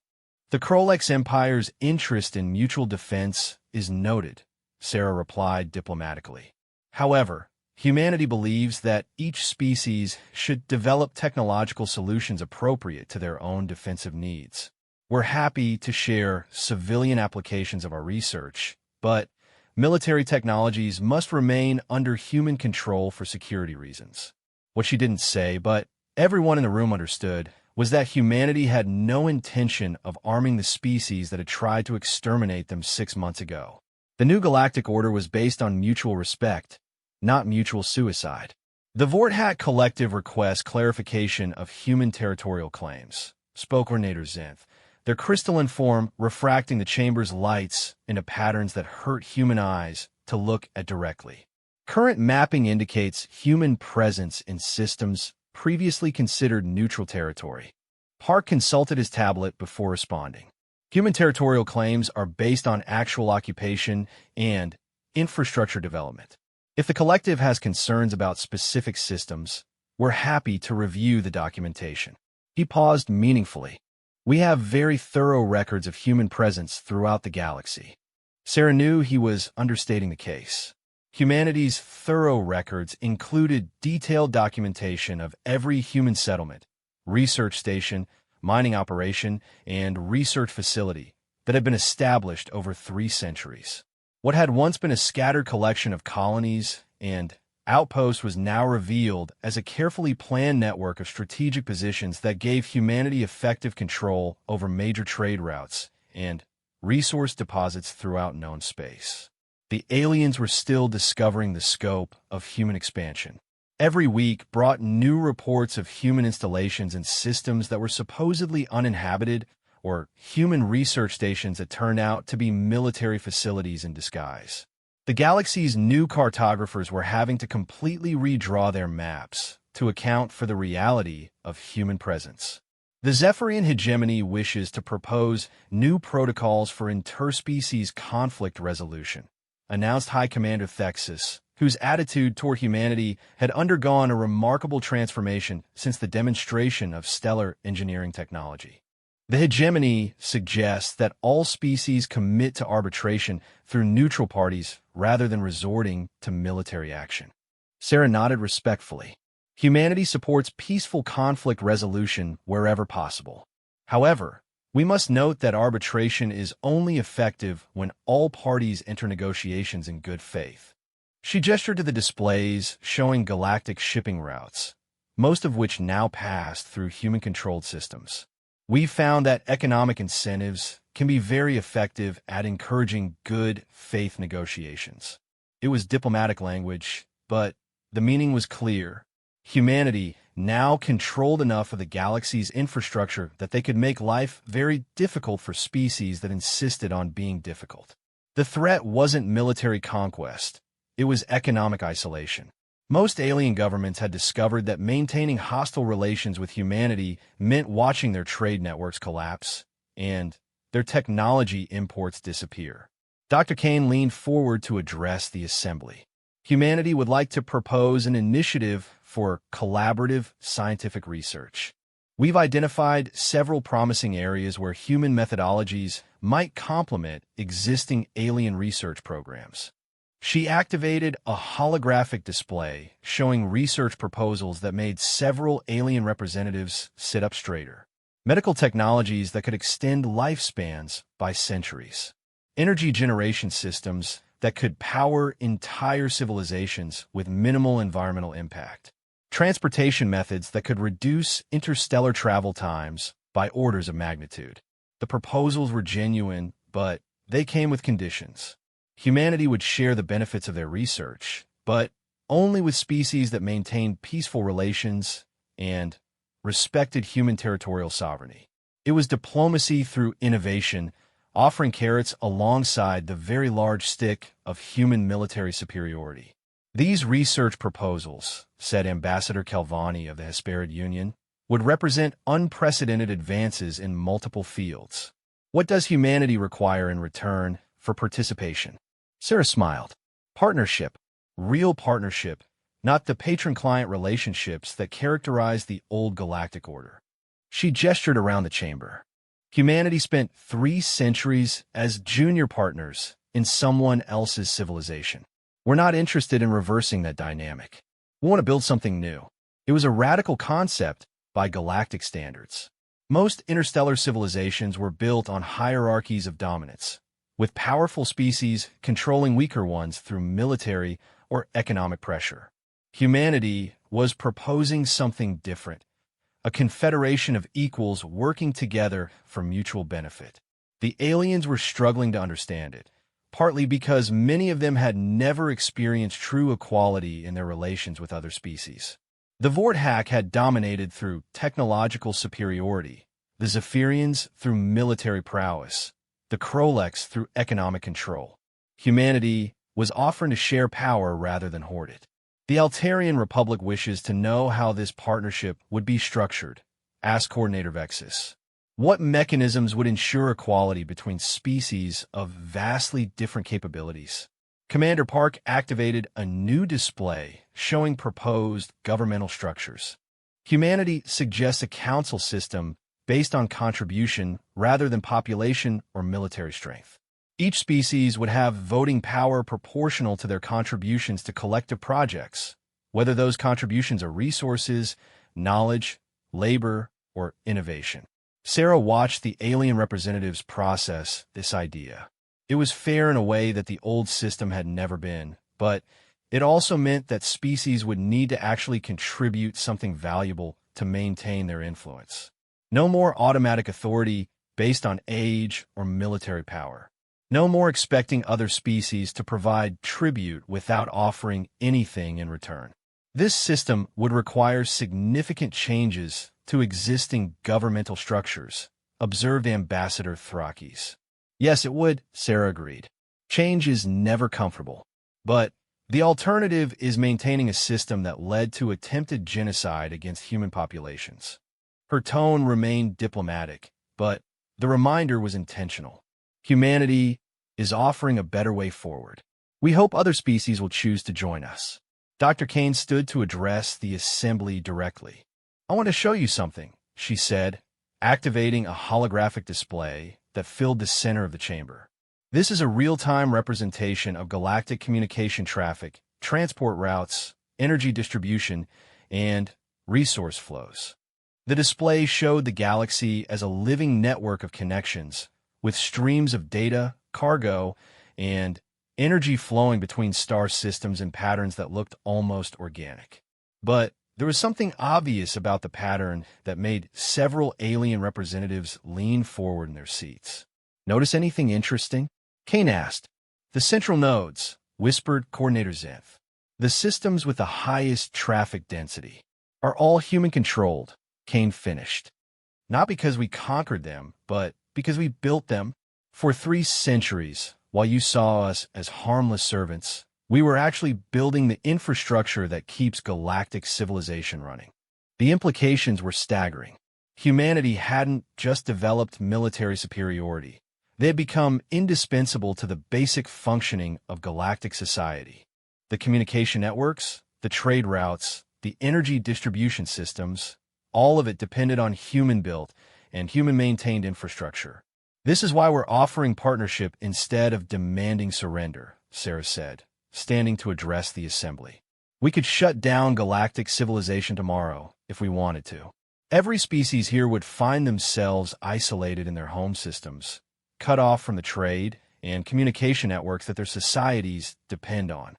"The Krolex Empire's interest in mutual defense is noted," Sarah replied diplomatically. "However, humanity believes that each species should develop technological solutions appropriate to their own defensive needs. We're happy to share civilian applications of our research, but military technologies must remain under human control for security reasons." What she didn't say, but everyone in the room understood, was that humanity had no intention of arming the species that had tried to exterminate them 6 months ago. The new galactic order was based on mutual respect, not mutual suicide. "The Vorthat Collective requests clarification of human territorial claims," spoke Coordinator Zenth, their crystalline form refracting the chamber's lights into patterns that hurt human eyes to look at directly. "Current mapping indicates human presence in systems previously considered neutral territory." Park consulted his tablet before responding. "Human territorial claims are based on actual occupation and infrastructure development. If the collective has concerns about specific systems, we're happy to review the documentation." He paused meaningfully. We have very thorough records of human presence throughout the galaxy. Sarah knew he was understating the case. Humanity's thorough records included detailed documentation of every human settlement, research station, mining operation, and research facility that had been established over 3 centuries. What had once been a scattered collection of colonies and outposts was now revealed as a carefully planned network of strategic positions that gave humanity effective control over major trade routes and resource deposits throughout known space. The aliens were still discovering the scope of human expansion. Every week brought new reports of human installations and systems that were supposedly uninhabited, or human research stations that turned out to be military facilities in disguise. The galaxy's new cartographers were having to completely redraw their maps to account for the reality of human presence. The Zephyrian hegemony wishes to propose new protocols for interspecies conflict resolution, announced High Commander Thexus, whose attitude toward humanity had undergone a remarkable transformation since the demonstration of stellar engineering technology. The hegemony suggests that all species commit to arbitration through neutral parties rather than resorting to military action. Sarah nodded respectfully. Humanity supports peaceful conflict resolution wherever possible. However, we must note that arbitration is only effective when all parties enter negotiations in good faith. She gestured to the displays showing galactic shipping routes, most of which now pass through human-controlled systems. We found that economic incentives can be very effective at encouraging good faith negotiations. It was diplomatic language, but the meaning was clear. Humanity now controlled enough of the galaxy's infrastructure that they could make life very difficult for species that insisted on being difficult. The threat wasn't military conquest. It was economic isolation. Most alien governments had discovered that maintaining hostile relations with humanity meant watching their trade networks collapse and their technology imports disappear. Dr. Kane leaned forward to address the assembly. Humanity would like to propose an initiative for collaborative scientific research. We've identified several promising areas where human methodologies might complement existing alien research programs. She activated a holographic display showing research proposals that made several alien representatives sit up straighter. Medical technologies that could extend lifespans by centuries. Energy generation systems that could power entire civilizations with minimal environmental impact. Transportation methods that could reduce interstellar travel times by orders of magnitude. The proposals were genuine, but they came with conditions. Humanity would share the benefits of their research, but only with species that maintained peaceful relations and respected human territorial sovereignty. It was diplomacy through innovation, offering carrots alongside the very large stick of human military superiority. These research proposals, said Ambassador Calvani of the Hesperid Union, would represent unprecedented advances in multiple fields. What does humanity require in return for participation? Sarah smiled. Partnership. Real partnership, not the patron-client relationships that characterized the old galactic order. She gestured around the chamber. Humanity spent 3 centuries as junior partners in someone else's civilization. We're not interested in reversing that dynamic. We want to build something new. It was a radical concept by galactic standards. Most interstellar civilizations were built on hierarchies of dominance, with powerful species controlling weaker ones through military or economic pressure. Humanity was proposing something different, a confederation of equals working together for mutual benefit. The aliens were struggling to understand it, partly because many of them had never experienced true equality in their relations with other species. The Vorthak had dominated through technological superiority, the Zephyrians through military prowess, the Kroleks through economic control. Humanity was offering to share power rather than hoard it. The Altarian Republic wishes to know how this partnership would be structured, asked Coordinator Vexus. What mechanisms would ensure equality between species of vastly different capabilities? Commander Park activated a new display showing proposed governmental structures. Humanity suggests a council system based on contribution rather than population or military strength. Each species would have voting power proportional to their contributions to collective projects, whether those contributions are resources, knowledge, labor, or innovation. Sarah watched the alien representatives process this idea. It was fair in a way that the old system had never been, but it also meant that species would need to actually contribute something valuable to maintain their influence. No more automatic authority based on age or military power. No more expecting other species to provide tribute without offering anything in return. This system would require significant changes to existing governmental structures, observed Ambassador Thrakis. Yes, it would, Sarah agreed. Change is never comfortable, but the alternative is maintaining a system that led to attempted genocide against human populations. Her tone remained diplomatic, but the reminder was intentional. Humanity is offering a better way forward. We hope other species will choose to join us. Dr. Kane stood to address the assembly directly. I want to show you something, she said, activating a holographic display that filled the center of the chamber. This is a real-time representation of galactic communication traffic, transport routes, energy distribution, and resource flows. The display showed the galaxy as a living network of connections, with streams of data, cargo, and energy flowing between star systems in patterns that looked almost organic. But there was something obvious about the pattern that made several alien representatives lean forward in their seats. Notice anything interesting? Kane asked. The central nodes, whispered Coordinator Zenth. The systems with the highest traffic density are all human-controlled, Kane finished. Not because we conquered them, but because we built them. For 3 centuries, while you saw us as harmless servants, we were actually building the infrastructure that keeps galactic civilization running. The implications were staggering. Humanity hadn't just developed military superiority. They had become indispensable to the basic functioning of galactic society. The communication networks, the trade routes, the energy distribution systems, all of it depended on human-built and human-maintained infrastructure. This is why we're offering partnership instead of demanding surrender, Sarah said, standing to address the assembly. We could shut down galactic civilization tomorrow if we wanted to. Every species here would find themselves isolated in their home systems, cut off from the trade and communication networks that their societies depend on.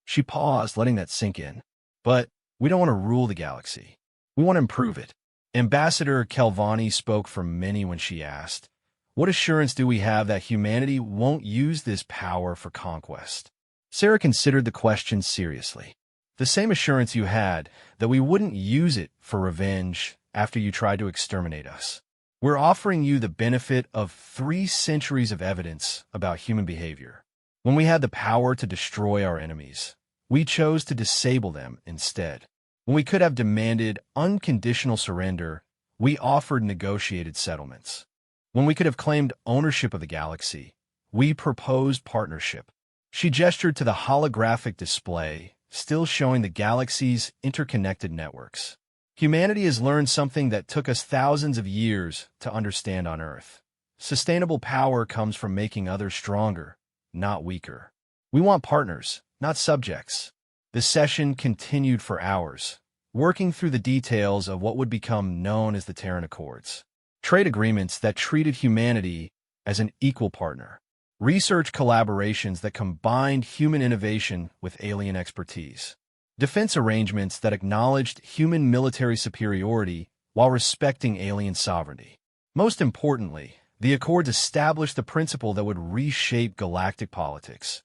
She paused, letting that sink in. But we don't want to rule the galaxy. We want to improve it. Ambassador Kelvani spoke for many when she asked, what assurance do we have that humanity won't use this power for conquest? Sarah considered the question seriously. The same assurance you had that we wouldn't use it for revenge after you tried to exterminate us. We're offering you the benefit of 3 centuries of evidence about human behavior. When we had the power to destroy our enemies, we chose to disable them instead. When we could have demanded unconditional surrender, we offered negotiated settlements. When we could have claimed ownership of the galaxy, we proposed partnership. She gestured to the holographic display, still showing the galaxy's interconnected networks. Humanity has learned something that took us thousands of years to understand on Earth. Sustainable power comes from making others stronger, not weaker. We want partners, not subjects. The session continued for hours, working through the details of what would become known as the Terran Accords. Trade agreements that treated humanity as an equal partner. Research collaborations that combined human innovation with alien expertise. Defense arrangements that acknowledged human military superiority while respecting alien sovereignty. Most importantly, the Accords established the principle that would reshape galactic politics.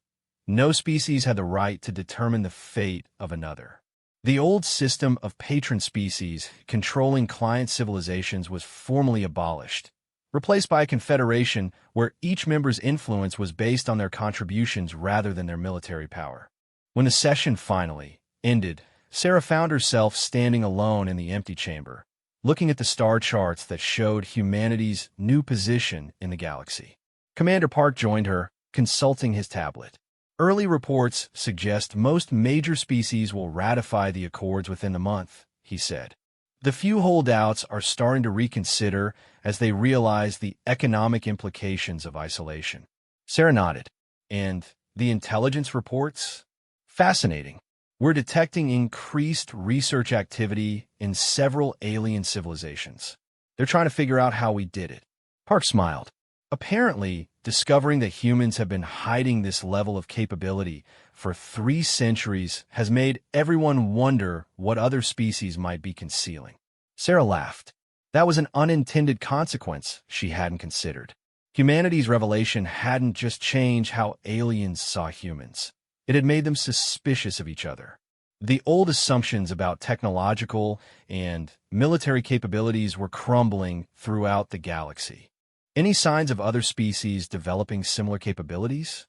No species had the right to determine the fate of another. The old system of patron species controlling client civilizations was formally abolished, replaced by a confederation where each member's influence was based on their contributions rather than their military power. When the session finally ended, Sarah found herself standing alone in the empty chamber, looking at the star charts that showed humanity's new position in the galaxy. Commander Park joined her, consulting his tablet. Early reports suggest most major species will ratify the Accords within the month, he said. The few holdouts are starting to reconsider as they realize the economic implications of isolation. Sarah nodded. And the intelligence reports? Fascinating. We're detecting increased research activity in several alien civilizations. They're trying to figure out how we did it. Park smiled. Apparently, discovering that humans have been hiding this level of capability for 3 centuries has made everyone wonder what other species might be concealing. Sarah laughed. That was an unintended consequence she hadn't considered. Humanity's revelation hadn't just changed how aliens saw humans. It had made them suspicious of each other. The old assumptions about technological and military capabilities were crumbling throughout the galaxy. Any signs of other species developing similar capabilities?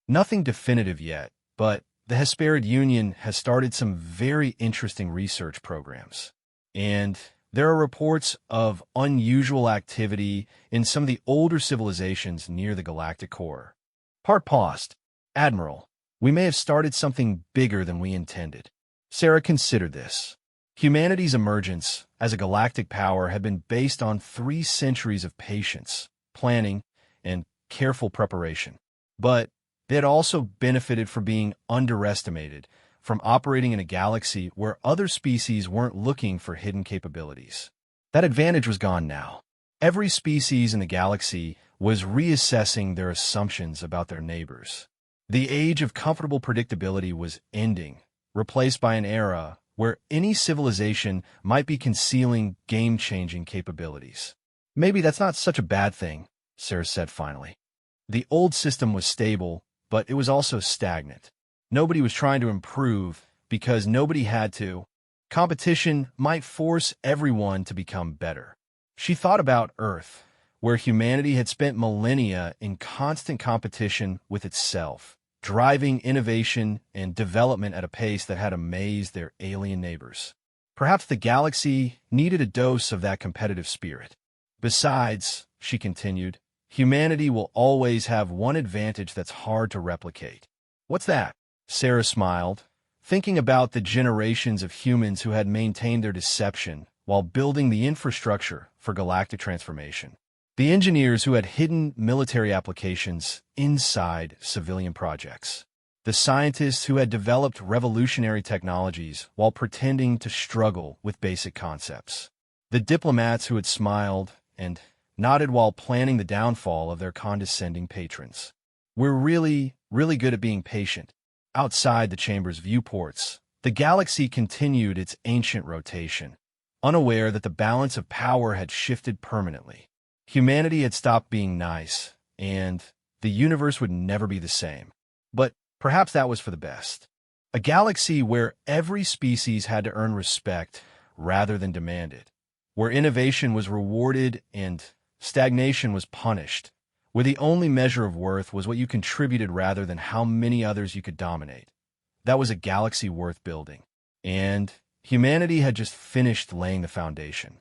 Nothing definitive yet, but the Hesperid Union has started some very interesting research programs. And there are reports of unusual activity in some of the older civilizations near the galactic core. Part paused. Admiral, we may have started something bigger than we intended. Sarah considered this. Humanity's emergence as a galactic power had been based on 3 centuries of patience, planning, and careful preparation. But they had also benefited from being underestimated, from operating in a galaxy where other species weren't looking for hidden capabilities. That advantage was gone now. Every species in the galaxy was reassessing their assumptions about their neighbors. The age of comfortable predictability was ending, replaced by an era where any civilization might be concealing game-changing capabilities. Maybe that's not such a bad thing, Sarah said finally. The old system was stable, but it was also stagnant. Nobody was trying to improve because nobody had to. Competition might force everyone to become better. She thought about Earth, where humanity had spent millennia in constant competition with itself, driving innovation and development at a pace that had amazed their alien neighbors. Perhaps the galaxy needed a dose of that competitive spirit. Besides, she continued, humanity will always have one advantage that's hard to replicate. What's that? Sarah smiled, thinking about the generations of humans who had maintained their deception while building the infrastructure for galactic transformation. The engineers who had hidden military applications inside civilian projects. The scientists who had developed revolutionary technologies while pretending to struggle with basic concepts. The diplomats who had smiled and nodded while planning the downfall of their condescending patrons. We're really good at being patient. Outside the chamber's viewports, the galaxy continued its ancient rotation, unaware that the balance of power had shifted permanently. Humanity had stopped being nice, and the universe would never be the same. But perhaps that was for the best. A galaxy where every species had to earn respect rather than demand it, where innovation was rewarded and stagnation was punished, where the only measure of worth was what you contributed rather than how many others you could dominate. That was a galaxy worth building. And humanity had just finished laying the foundation.